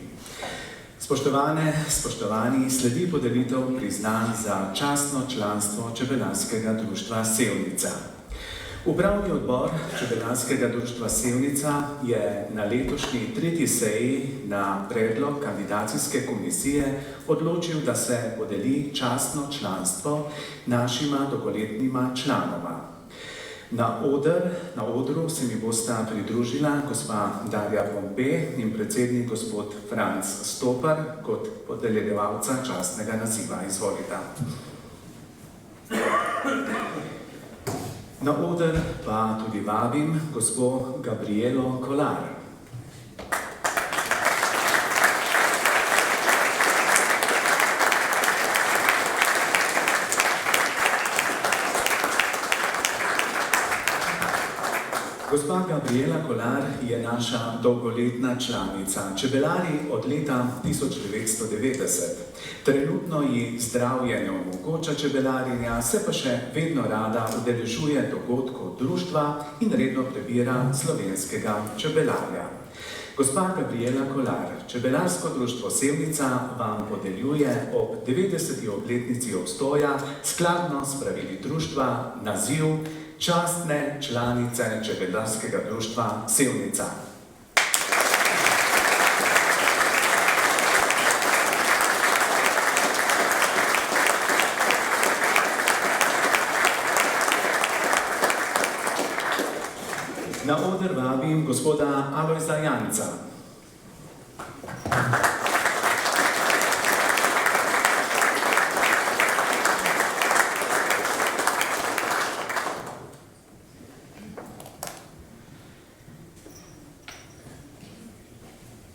Spoštovane, spoštovani, sledi podelitev priznanj za častno članstvo Čebelarskega društva Sevnica. Upravni odbor Čebelarskega društva Sevnica je na letošnji 3. seji na predlog kandidacijske komisije odločil, da se podeli častno članstvo našima dolgoletnima članoma. Na odru se mi bosta pridružila gospa Darja Pompe in predsednik gospod Franc Stopar kot podeljevalca častnega naziva. Izvolite. Na oder pa tudi vabim gospo Gabrielo Kolar. Gospa Gabriela Kolar je naša dolgoletna članica, čebelari od leta 1990. Trenutno ji zdravje ne omogoča čebelarjenja, se pa še vedno rada udeležuje dogodkov društva in redno prebira slovenskega čebelarja. Gospa Gabriela Kolar, Čebelarsko društvo Sevnica vam podeljuje ob 90. obletnici obstoja skladno s pravili društva naziv častne članice Čebelarskega društva Sevnica. Na oder vabim gospoda Alojza Janca.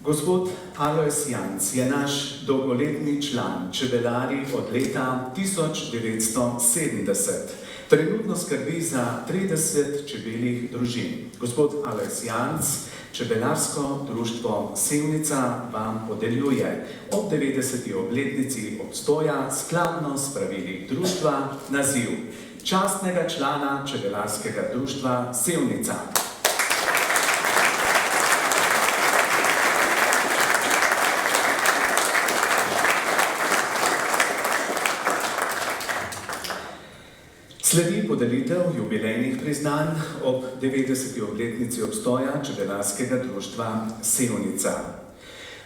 Gospod Alojz Janc je naš dolgoletni član, čebelari od leta 1970. Trenutno skrbi za 30 čebeljih družin. Gospod Alojz Janc, Čebelarsko društvo Sevnica vam podeljuje ob 90. obletnici obstoja skladno s pravili društva naziv častnega člana Čebelarskega društva Sevnica. Sledi podelitev jubilejnih priznanj ob 90. obletnici obstoja Čebelarskega društva Sevnica.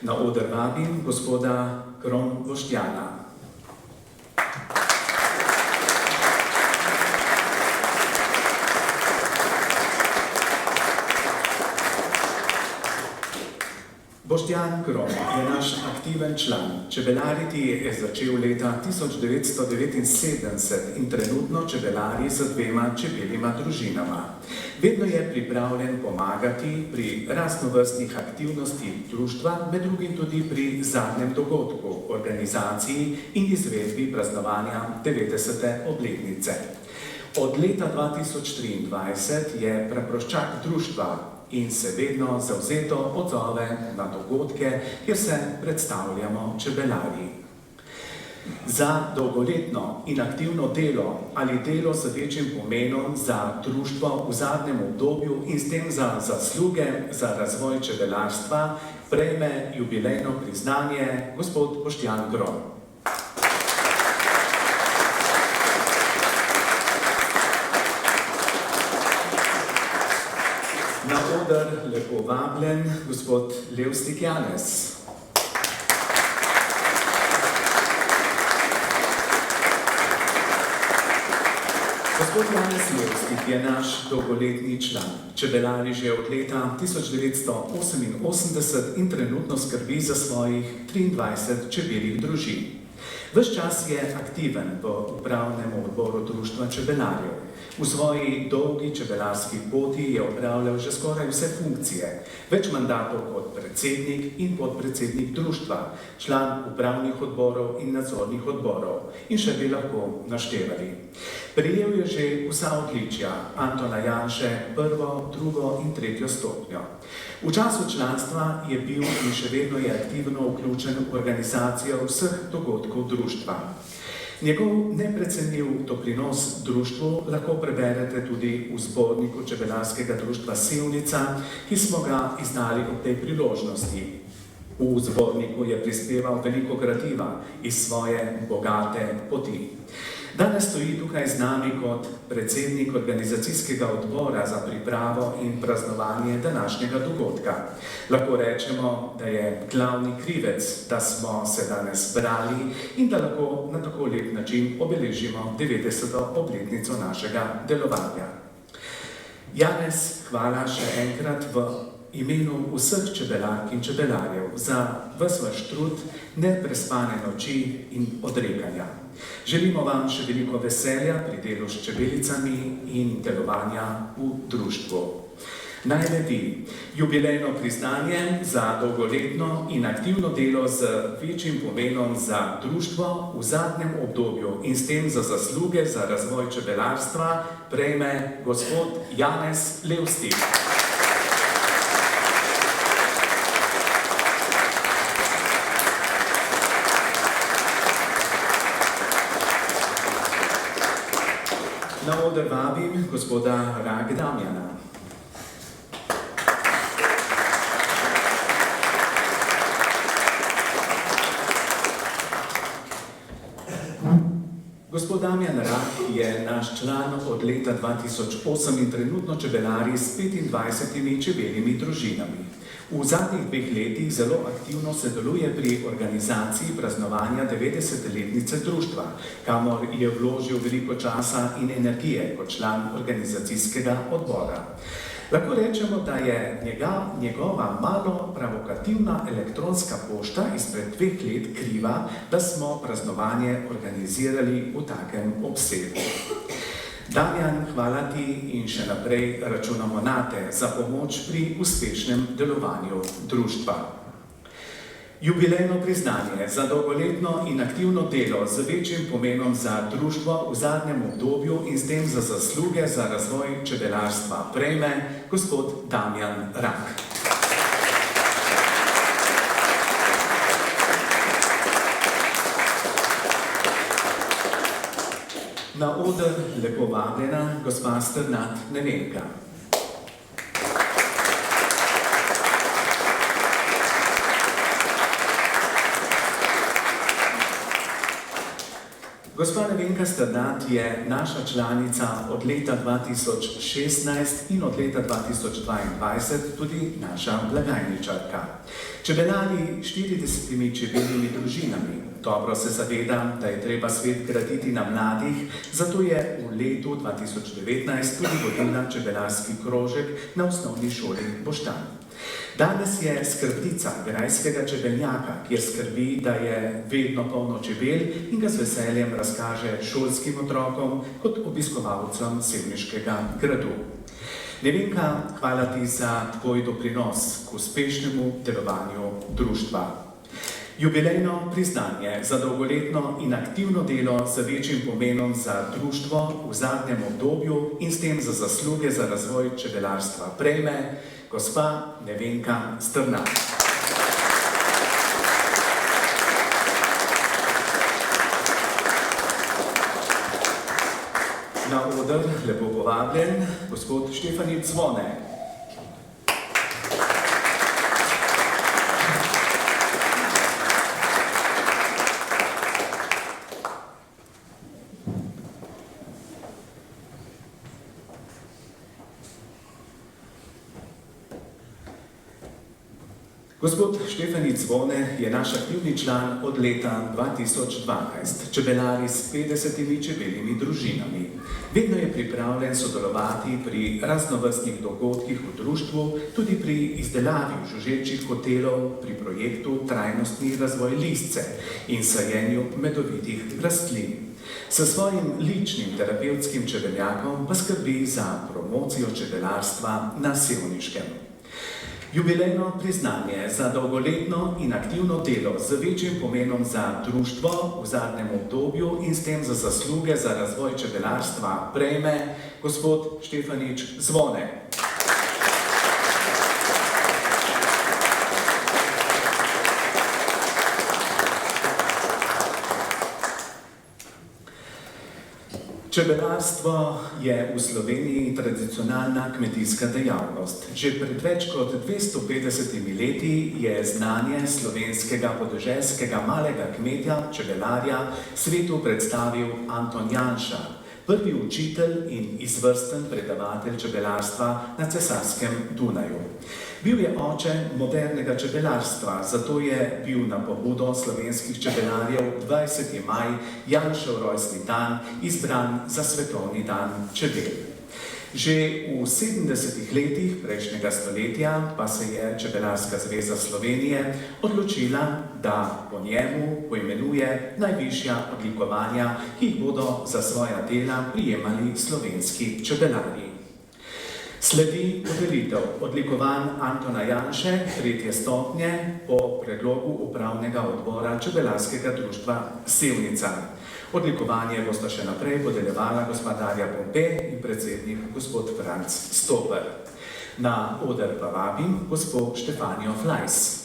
Na oder vabim gospoda Kron Boštjana. Boštjan Kron je naš aktiven član. Čebelariti je začel leta 1979 in trenutno čebelari z 2 čebeljima družinama. Vedno je pripravljen pomagati pri raznovrstnih aktivnostih društva, med drugim tudi pri zadnjem dogodku, organizaciji in izvedbi praznovanja 90. obletnice. Od leta 2023 je preproščak društva in se vedno zavzeto odzove na dogodke, kjer se predstavljamo čebelari. Za dolgoletno in aktivno delo ali delo z večjim pomenom za društvo v zadnjem obdobju in s tem za zasluge za razvoj čebelarstva prejme jubilejno priznanje gospod Boštjan Kron. Na oder lepo vabljen gospod Levstik Janez. Gospod Janez Levstik je naš dolgoletni član. Čebelari že od leta 1988 in trenutno skrbi za svojih 23 čebeljih družin. Ves čas je aktiven v upravnem odboru društva čebelarjev. V svoji dolgi čebelarski poti je opravljal že skoraj vse funkcije, več mandatov kot predsednik in podpredsednik društva, član upravnih odborov in nadzornih odborov in še bi lahko naštevali. Prejel je že vsa odličja Antona Janše, 1., 2. in 3. stopnjo. V času članstva je bil in še vedno je aktivno vključen v organizacijo vseh dogodkov društva. Njegov neprecenljiv doprinos društvu lahko preberete tudi v zborniku Čebelarskega društva Sevnica, ki smo ga izdali ob tej priložnosti. V zborniku je prispeval veliko gradiva iz svoje bogate poti. Danes stoji tukaj z nami kot predsednik organizacijskega odbora za pripravo in praznovanje današnjega dogodka. Lahko rečemo, da je glavni krivec, da smo se danes zbrali in da lahko na tako lep način obeležimo 90. obletnico našega delovanja. Janez, hvala še enkrat v imenu vseh čebelark in čebelarjev za ves vaš trud, neprespane noči in odrekanja. Želimo vam še veliko veselja pri delu s čebelicami in delovanja v društvu. Najleti jubilejno priznanje za dolgoletno in aktivno delo z večjim pomenom za društvo v zadnjem obdobju in s tem za zasluge za razvoj čebelarstva prejme gospod Janez Levstik. Na oder vabim gospoda Rag Damjana. Gospod Damjan Rah je naš član od leta 2008 in trenutno čebelari s 25 čebeljimi družinami. V zadnjih 2 letih zelo aktivno sodeluje pri organizaciji praznovanja 90-letnice društva, kamor je vložil veliko časa in energije kot član organizacijskega odbora. Lahko rečemo, da je njegova malo provokativna elektronska pošta izpred 2 let kriva, da smo praznovanje organizirali v takem obsegu. Damjan, hvala ti in še naprej računamo nate za pomoč pri uspešnem delovanju društva. Jubilejno priznanje za dolgoletno in aktivno delo z večjim pomenom za društvo v zadnjem obdobju in s tem za zasluge za razvoj čebelarstva prejme gospod Damjan Rah. Na oder lepo vabljena gospa Strnad Nevenka. Gospa Nevenka Strnad je naša članica od leta 2016 in od leta 2022 tudi naša blagajničarka. Čebelari 40 čebeljimi družinami. Dobro se zavedam, da je treba svet graditi na mladih, zato je v letu 2019 tudi vodila čebelarski krožek na osnovni šoli Boštanj. Danes je skrbnica grajskega čebeljaka, kjer skrbi, da je vedno polno čebel in ga z veseljem razkaže šolskim otrokom kot obiskovalcem Sevniškega gradu. Nevenka, hvala ti za tvoj doprinos k uspešnemu delovanju društva. Jubilejno priznanje za dolgoletno in aktivno delo z večjim pomenom za društvo v zadnjem obdobju in s tem za zasluge za razvoj čebelarstva prejme gospa Nevenka Strnad. Na oder lepo povabljen gospod Štefan Zvone. Gospod Štefan Zvone je naš aktivni član od leta 2012, čebelari s 50 čebeljimi družinami. Vedno je pripravljen sodelovati pri raznovrstnih dogodkih v društvu, tudi pri izdelavi žuželčjih hotelov, pri projektu Trajnostni razvoj listce in sajenju medovitih rastlin. S svojim ličnim terapevtskim čebeljakom pa skrbi za promocijo čebelarstva na Sevniškem. Jubilejno priznanje za dolgoletno in aktivno delo z večjim pomenom za društvo v zadnjem obdobju in s tem za zasluge za razvoj čebelarstva prejme gospod Štefan Zvone. Čebelarstvo je v Sloveniji tradicionalna kmetijska dejavnost. Že pred več kot 250 leti je znanje slovenskega podeželskega malega kmetja, čebelarja, svetu predstavil Anton Janša, prvi učitelj in izvrsten predavatelj čebelarstva na cesarskem Dunaju. Bil je oče modernega čebelarstva, zato je bil na pobudo slovenskih čebelarjev 20. maj, Janšev rojstni dan, izbran za svetovni dan čebel. Že v 70. letih prejšnjega stoletja pa se je Čebelarska zveza Slovenije odločila, da po njemu poimenuje najvišja odlikovanja, ki jih bodo za svoja dela prijemali slovenski čebelarji. Sledi podelitev odlikovanj Antona Janše, 3. stopnje, po predlogu upravnega odbora Čebelarskega društva Sevnica. Odlikovanje bosta še naprej podeljevala gospa Darja Pompe in predsednik gospod Franc Stoper. Na oder pa vabim gospod Štefanijo Flajs.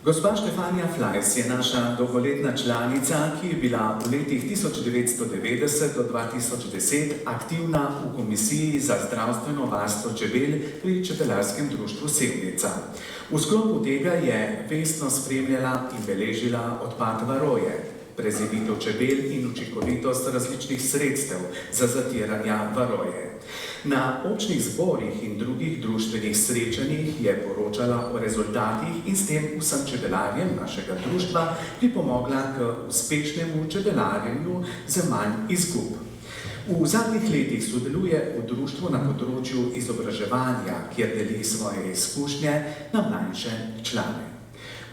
Gospa Štefanija Flajs je naša dolgoletna članica, ki je bila v letih 1990 do 2010 aktivna v Komisiji za zdravstveno varstvo čebel pri Čebelarskem društvu Sevnica. V sklopu tega je vestno spremljala in beležila odpad varoje, prezimitev čebel in učinkovitost različnih sredstev za zatiranje varoje. Na občnih zborih in drugih društvenih srečanjih je poročala o rezultatih in s tem vsem čebelarjem našega društva pripomogla k uspešnemu čebelarjenju z manj izgub. V zadnjih letih sodeluje v društvu na področju izobraževanja, kjer deli svoje izkušnje na mlajše člane.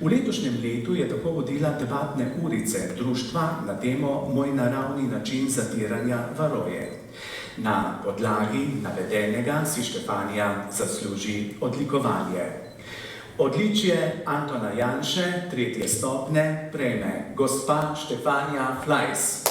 V letošnjem letu je tako vodila debatne urice društva na temo Moj naravni način zatiranja varoje. Na podlagi navedenega si Štefanija zasluži odlikovanje. Odličje Antona Janše, 3. stopnje, prejme gospa Štefanija Flajs.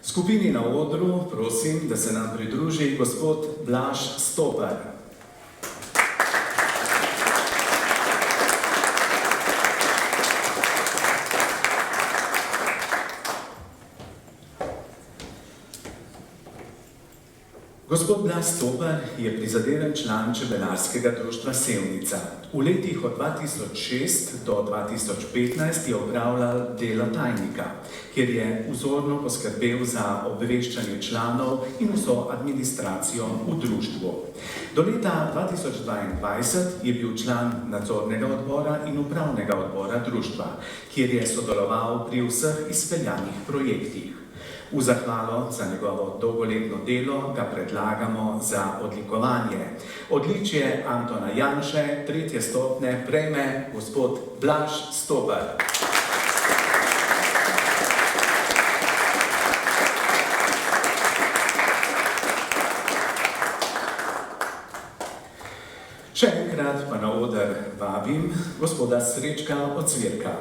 Skupini na odru prosim, da se nam pridruži gospod Blaž Stoper. Gospod Blaž Stoper je prizadeven član Čebelarskega društva Sevnica. V letih od 2006 do 2015 je opravljal delo tajnika, kjer je vzorno poskrbel za obveščanje članov in vso administracijo v društvu. Do leta 2022 je bil član nadzornega odbora in upravnega odbora društva, kjer je sodeloval pri vseh izpeljanih projektih. V zahvalo za njegovo dolgoletno delo ga predlagamo za odlikovanje. Odličje Antona Janše, 3. stopnje, prejme gospod Blaž Stoper. Še enkrat pa na oder vabim gospoda Srečka Ocvirka.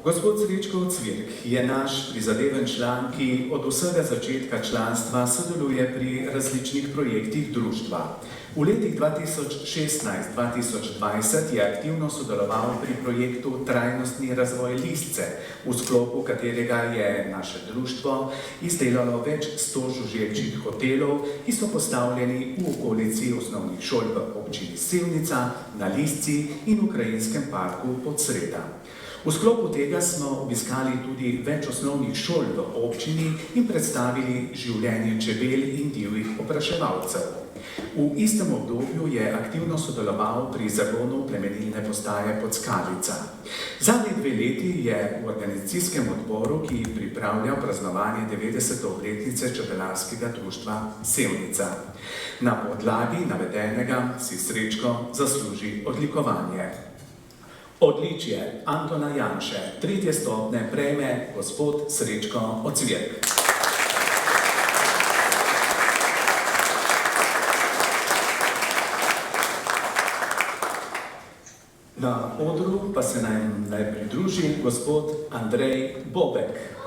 Gospod Srečko Ocvirk je naš prizadeven član, ki od vsega začetka članstva sodeluje pri različnih projektih društva. V letih 2016-2020 je aktivno sodeloval pri projektu Trajnostni razvoj Listce, v sklopu katerega je naše društvo izdelalo več 100 žuželčjih hotelov, ki so postavljeni v okolici osnovnih šol v občini Sevnica, na Listci in v Krajinskem parku Podsreda. V sklopu tega smo obiskali tudi več osnovnih šol v občini in predstavili življenje čebel in divjih opraševalcev. V istem obdobju je aktivno sodeloval pri zagonu plemenilne postaje Podskalica. Zadnji 2 leti je v organizacijskem odboru, ki pripravlja praznovanje 90. obletnice Čebelarskega društva Sevnica. Na podlagi navedenega si Srečko zasluži odlikovanje. Odličje Antona Janše, 3. stopnje, prejme gospod Srečko Ocvirk. Na odru pa se nam pridruži gospod Andrej Bobek.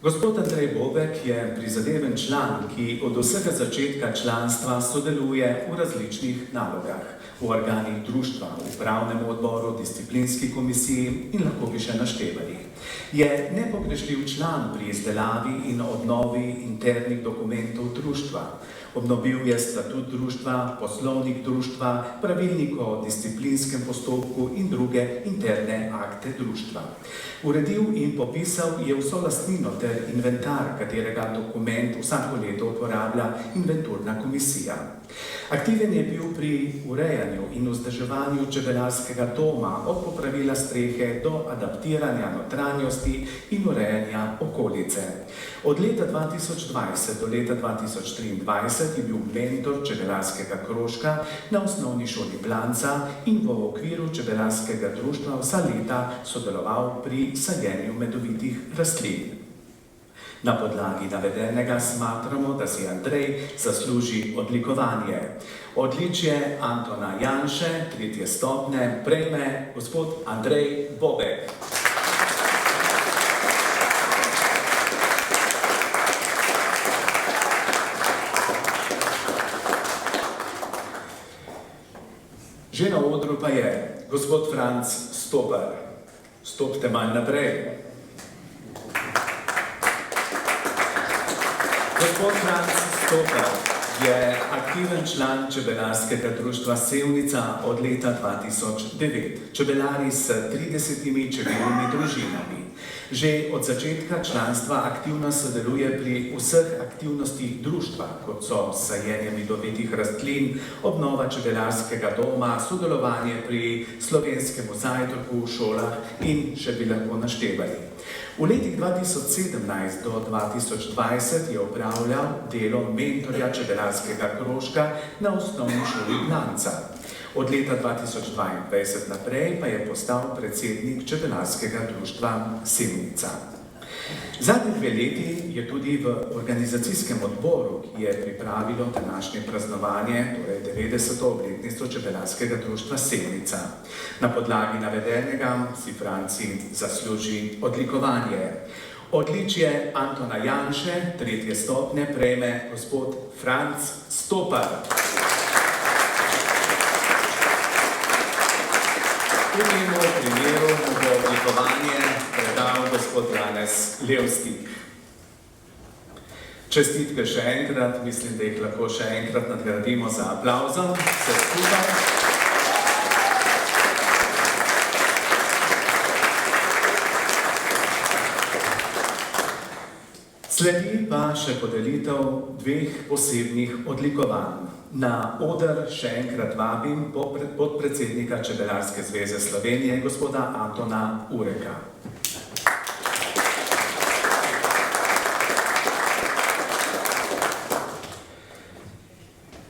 Gospod Andrej Bobek je prizadeven član, ki od vsega začetka članstva sodeluje v različnih nalogah, v organih društva, v upravnem odboru, disciplinski komisiji in lahko bi še naštevali. Je nepogrešljiv član pri izdelavi in obnovi internih dokumentov društva. Obnovil je statut društva, poslovnik društva, pravilnik o disciplinskem postopku in druge interne akte društva. Uredil in popisal je vso lastnino ter inventar, katerega dokument vsako leto uporablja inventurna komisija. Aktiven je bil pri urejanju in vzdrževanju čebelarskega doma, od popravila strehe do adaptiranja notranjosti in urejanja okolice. Od leta 2020 do leta 2023 je bil mentor čebelarskega krožka na osnovni šoli Blanca in v okviru čebelarskega društva vsa leta sodeloval pri sajenju medovitih rastlin. Na podlagi navedenega smatramo, da si Andrej zasluži odlikovanje. Odličje Antona Janše, 3. stopnje, prejme gospod Andrej Bobek. Že na odru pa je gospod Franc Stopar. Stopite malo naprej. Gospod Franc Stopar je aktiven član čebelarskega društva Sevnica od leta 2009. Čebelari s 30 čebeljimi družinami. Že od začetka članstva aktivno sodeluje pri vseh aktivnostih društva, kot so sajenje medovitih rastlin, obnova čebelarskega doma, sodelovanje pri slovenskem zajtrku v šolah in še bi lahko naštevali. V letih 2017 do 2020 je opravljal delo mentorja čebelarskega krožka na osnovni šoli Blanca. Od leta 2022 naprej pa je postal predsednik čebelarskega društva Sevnica. Zadnji 2 leti je tudi v organizacijskem odboru, ki je pripravilo današnje praznovanje, torej 90. obletnico čebelarskega društva Sevnica. Na podlagi navedenega si Franci zasluži odlikovanje. Odličje Antona Janše, 3. stopnje, prejme gospod Franc Stopar. V temu primeru bo odlikovanje predal gospod Janez Levstik. Čestitke še enkrat, mislim, da jih lahko še enkrat nadgradimo za aplavzom. Vse skupaj. Sledi pa še podelitev 2 posebnih odlikovanj. Na oder še enkrat vabim podpredsednika Čebelarske zveze Slovenije, gospoda Antona Ureka.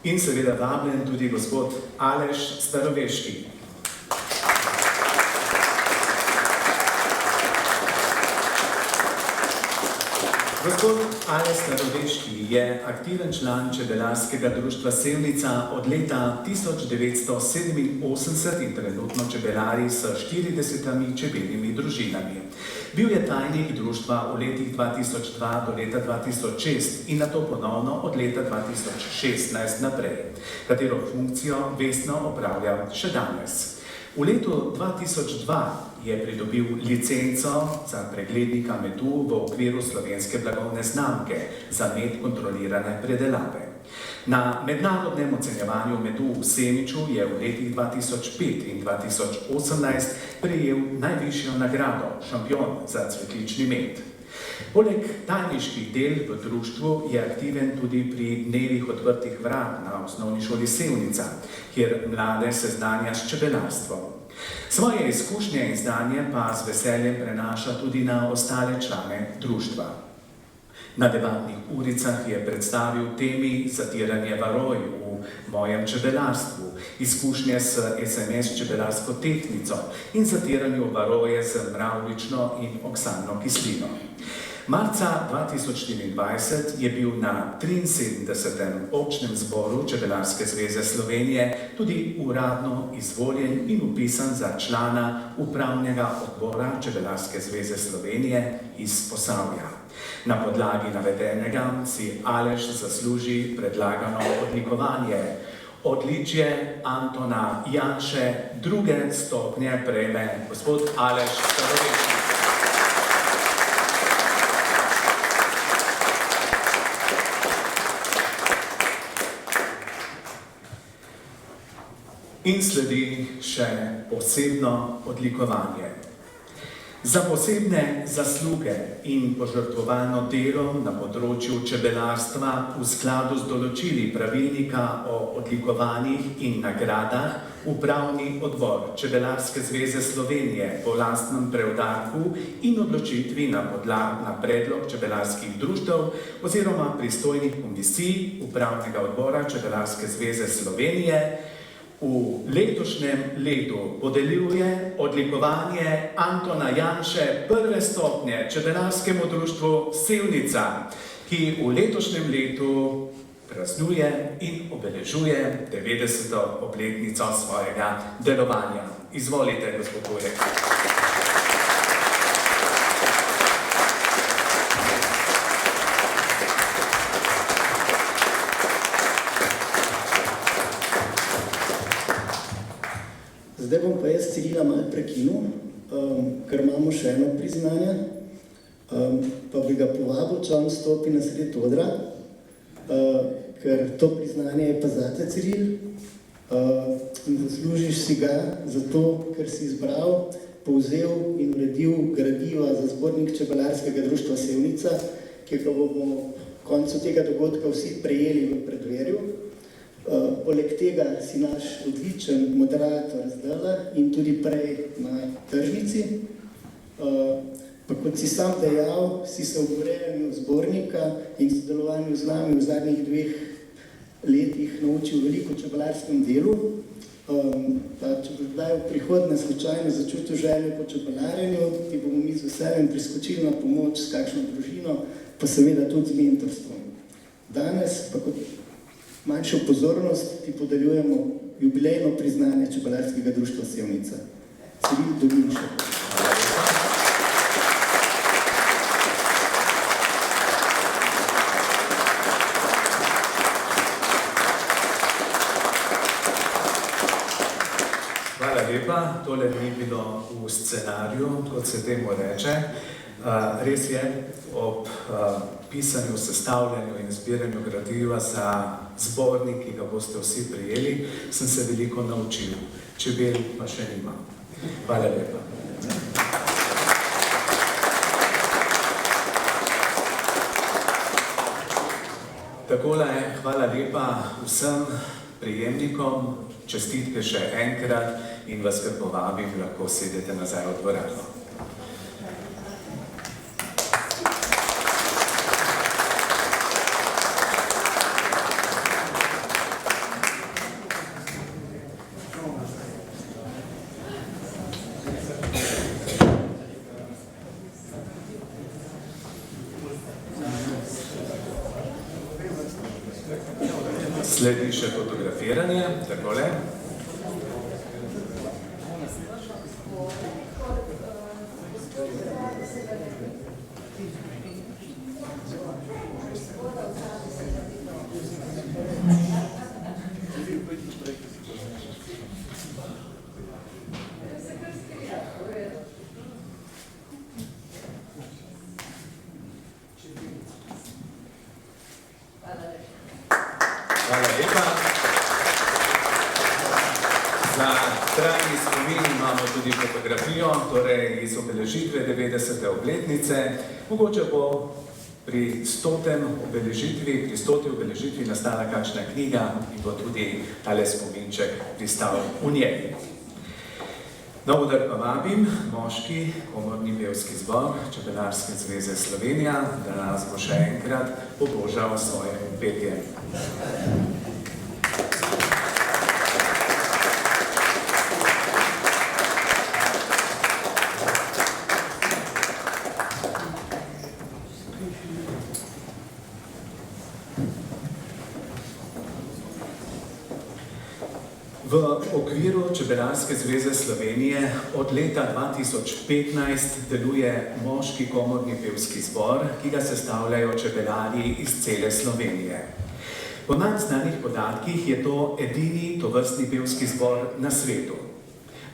In seveda vabljen tudi gospod Aleš Staroveški. Gospod Aleš Staroveški je aktiven član čebelarskega društva Sevnica od leta 1987 in trenutno čebelari s 40 čebeljimi družinami. Bil je tajnik društva v letih 2002 do leta 2006 in nato ponovno od leta 2016 naprej, katero funkcijo vestno opravlja še danes. V letu 2002 je pridobil licenco za preglednika medu v okviru slovenske blagovne znamke za med kontrolirane predelave. Na mednarodnem ocenjevanju medu v Semiču je v letih 2005 in 2018 prejel najvišjo nagrado, šampion za cvetlični med. Poleg tajniških del v društvu je aktiven tudi pri dnevih odprtih vrat na osnovni šoli Sevnica, kjer mlade seznanja s čebelarstvom. Svoje izkušnje in znanje pa z veseljem prenaša tudi na ostale člane društva. Na debatnih uricah je predstavil temi zatiranje varoj v mojem čebelarstvu, izkušnje s SMS čebelarsko tehnico in zatiranju varoje z mravljično in oksanno kislino. Marca 2024 je bil na 73. občnem zboru Čebelarske zveze Slovenije tudi uradno izvoljen in vpisan za člana upravnega odbora Čebelarske zveze Slovenije iz Posavja. Na podlagi navedenega si Aleš zasluži predlagano odlikovanje. Odličje Antona Janše druge stopnje prejme gospod Aleš Starovečnik. In sledi še posebno odlikovanje. Za posebne zasluge in požrtvovalno delo na področju čebelarstva v skladu z določili pravilnika o odlikovanjih in nagradah Upravni odbor Čebelarske zveze Slovenije po lastnem preudarku in odločitvi na predlog čebelarskih društev oziroma pristojnih komisij Upravnega odbora Čebelarske zveze Slovenije v letošnjem letu podeljuje odlikovanje Antona Janše prve stopnje Čebelarskemu društvu Sevnica, ki v letošnjem letu praznuje in obeležuje 90. obletnico svojega delovanja. Izvolite, gospod Burek. Zdaj bom pa jaz Cirila malo prekinul, ker imamo še eno priznanje, pa bi ga povabil, če on stopi na sred odra, ker to priznanje je pa zate, Ciril, in zaslužiš si ga zato, ker si izbral, povzel in uredil gradiva za zbornik Čebelarskega društva Sevnica, ki ga bomo koncu tega dogodka vsi prejeli v predverju. Poleg tega si naš odličen moderator zdajle in tudi prej na tržnici. Pa kot si sam dejal, si se v urejanju zbornika in sodelovanju z nami v zadnjih 2 letih naučil veliko o čebelarskem delu. Pa če boš kdaj v prihodnje slučajno začutil željo po čebelarjenju, ti bomo mi z veseljem priskočili na pomoč s kakšno družino, pa seveda tudi z mentorstvom. Danes pa kot manjšo pozornost ti podeljujemo jubilejno priznanje Čebelarskega društva Sevnica. Ciril Dominšek. Hvala lepa. Tole ni bilo v scenariju, kot se temu reče. Res je, ob pisanju, sestavljanju in zbiranju gradiva za zbornik, ki ga boste vsi prijeli, sem se veliko naučil. Čebel pa še nimam. Hvala lepa. Takole, hvala lepa vsem prejemnikom, čestitke še enkrat in vas kar povabim, lahko sedete nazaj v dvorano. Sledi še fotografiranje, takole. Hvala lepa. Za trajni spomin imamo tudi fotografijo, torej iz obeležitve 90. obletnice. Mogoče bo pri 100. obeležitvi nastala kakšna knjiga in bo tudi tale spominček pristal v njej. Na oder pa vabim moški komorni pevski zbor Čebelarske zveze Slovenija, da nas bo še enkrat pobožal s svojim petjem. V okviru Čebelarske zveze Slovenije od leta 2015 deluje moški komorni pevski zbor, ki ga sestavljajo čebelarji iz cele Slovenije. Po nam znanih podatkih je to edini tovrstni pevski zbor na svetu.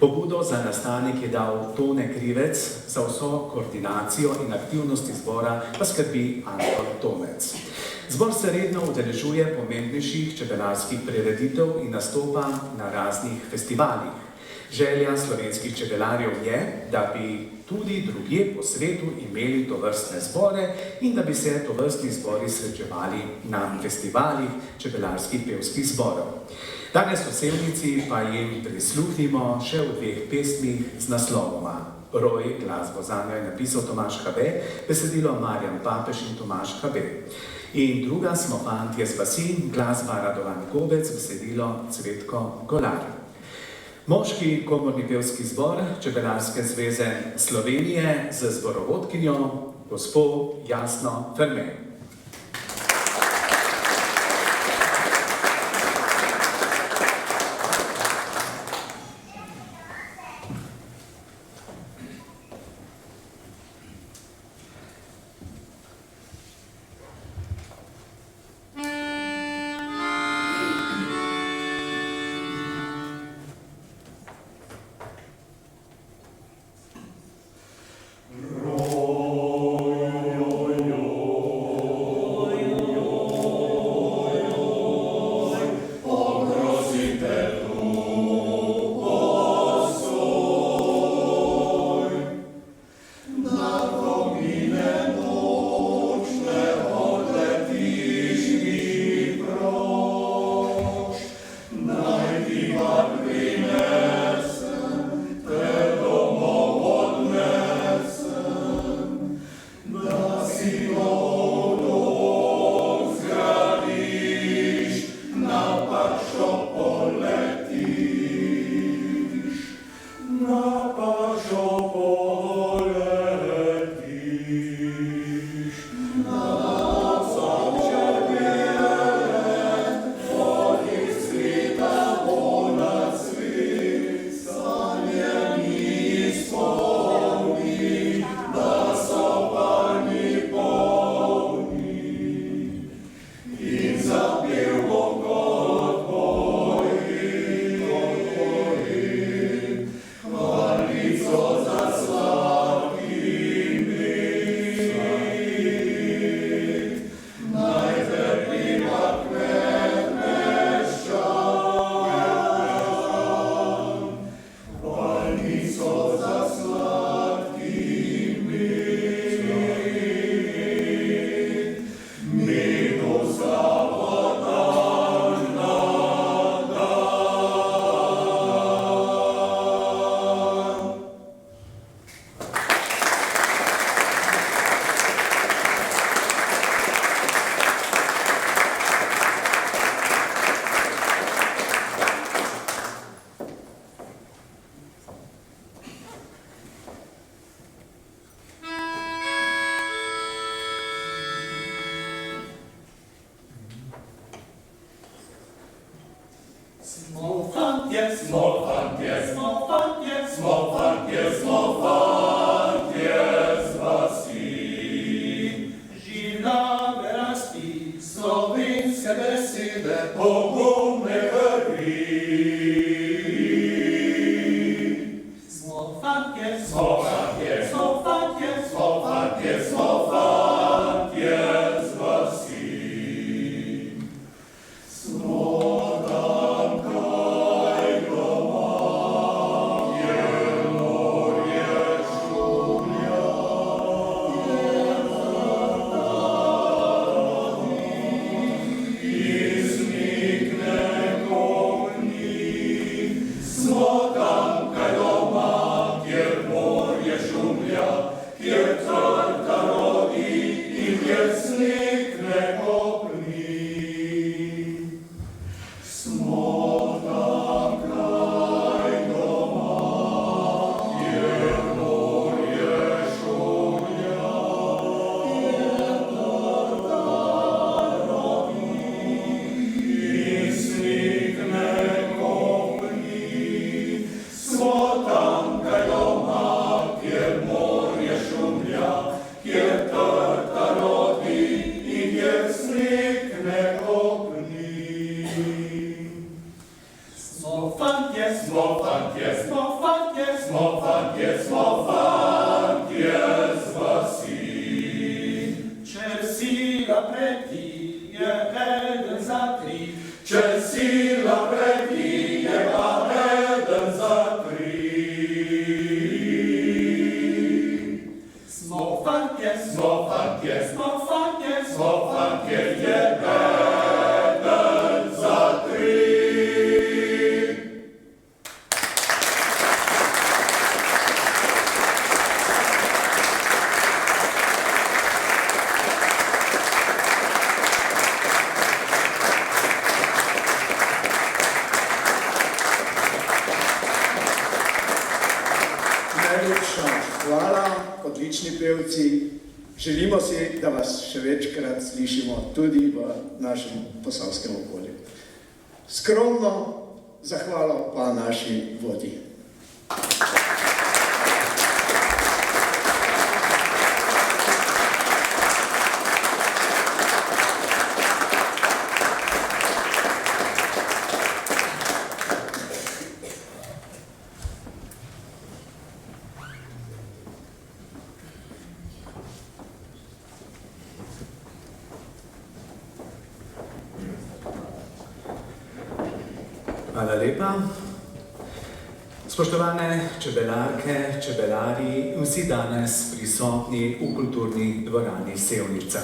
Pobudo za nastanek je dal Tone Krivec, za vso koordinacijo in aktivnosti zbora pa skrbi Anton Tomec. Zbor se redno udeležuje pomembnejših čebelarskih prireditev in nastopa na raznih festivalih. Želja slovenskih čebelarjev je, da bi tudi drugje po svetu imeli tovrstne zbore in da bi se tovrstni zbori srečevali na festivalih čebelarskih pevskih zborov. Danes v Sevnici pa jim prisluhnimo še v dveh pesmih z naslovoma. Roj, glasbo zanjo je napisal Tomaž Habe, besedilo Marjan Papež in Tomaž Habe. In druga Smo fantje z vasi, glasba Radovan Gobec, besedilo Cvetko Golar. Moški komorni pevski zbor Čebelarske zveze Slovenije z zborovodkinjo gospo Jasno Ferme. smo fantje, smo fantje, smo fantje, smo fantje z vasi. Če sila prebije eden za tri, če sila prebije eden za tri. Smo fantje, smo fantje, smo fantje, smo fantje, jeden za tri. Najlepša hvala, odlični pevci. Želimo si, da vas še večkrat slišimo tudi v našem posavskem okolju. Skromno zahvalo pa naši vodji. Hvala lepa. Spoštovane čebelarke, čebelari in vsi danes prisotni v kulturni dvorani Sevnica.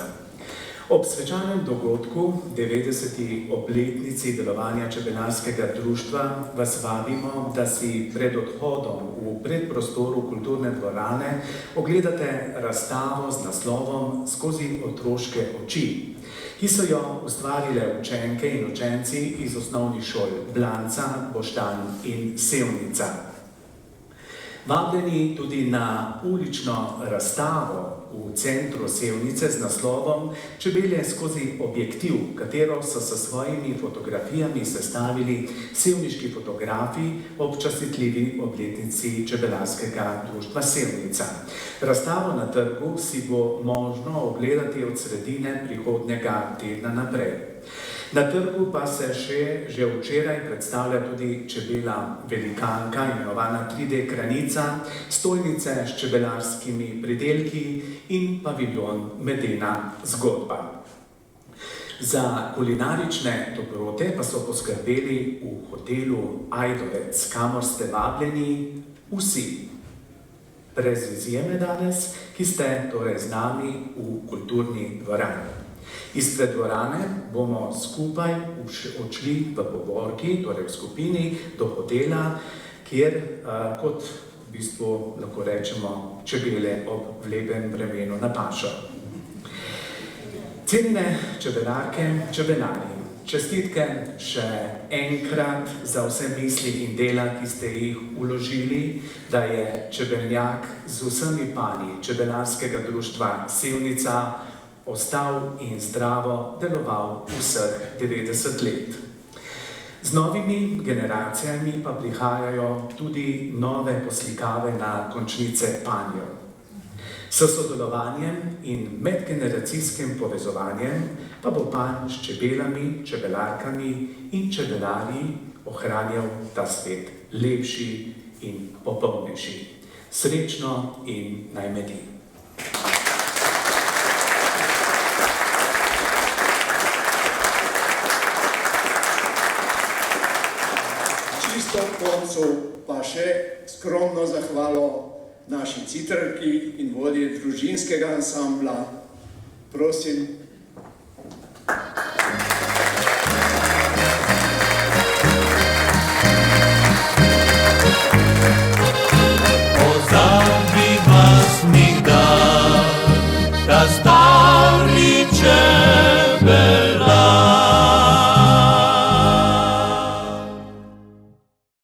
Ob svečanem dogodku 90. obletnici delovanja čebelarskega društva vas vabimo, da si pred odhodom v predprostoru kulturne dvorane ogledate razstavo z naslovom Skozi otroške oči, ki so jo ustvarile učenke in učenci iz osnovnih šol Blanca, Boštanj in Sevnica. Vabljeni tudi na ulično razstavo v centru Sevnice z naslovom Čebele skozi objektiv, katero so s svojimi fotografijami sestavili sevniški fotografi ob častitljivi obletnici Čebelarskega društva Sevnica. Razstavo na trgu si bo možno ogledati od sredine prihodnjega tedna naprej. Na trgu pa se že včeraj predstavlja tudi čebela velikanka, imenovana 3D kranica, stojnice s čebelarskimi pridelki in paviljon Medena zgodba. Za kulinarične dobrote pa so poskrbeli v hotelu Ajdovec, kamor ste vabljeni vsi. Brez izjeme danes, ki ste torej z nami v kulturni dvorani. Izpred dvorane bomo skupaj odšli v povorki, torej v skupini, do hotela, kjer, kot v bistvu lahko rečemo, čebele ob lepem vremenu napašo. Cenjene čebelarke, čebelari, čestitke še enkrat za vse misli in dela, ki ste jih vložili, da je čebeljak z vsemi pani Čebelarskega društva Sevnica ostal in zdravo deloval vseh 90 let. Z novimi generacijami pa prihajajo tudi nove poslikave na končnice panjev. S sodelovanjem in medgeneracijskim povezovanjem pa bo panj s čebelami, čebelarkami in čebelarji ohranjal ta svet lepši in popolnejši. Srečno in naj medi. Ob koncu pa še skromno zahvalo naši citrarki in vodji družinskega ansambla. Prosim. Pozabi vas nikdar, da sta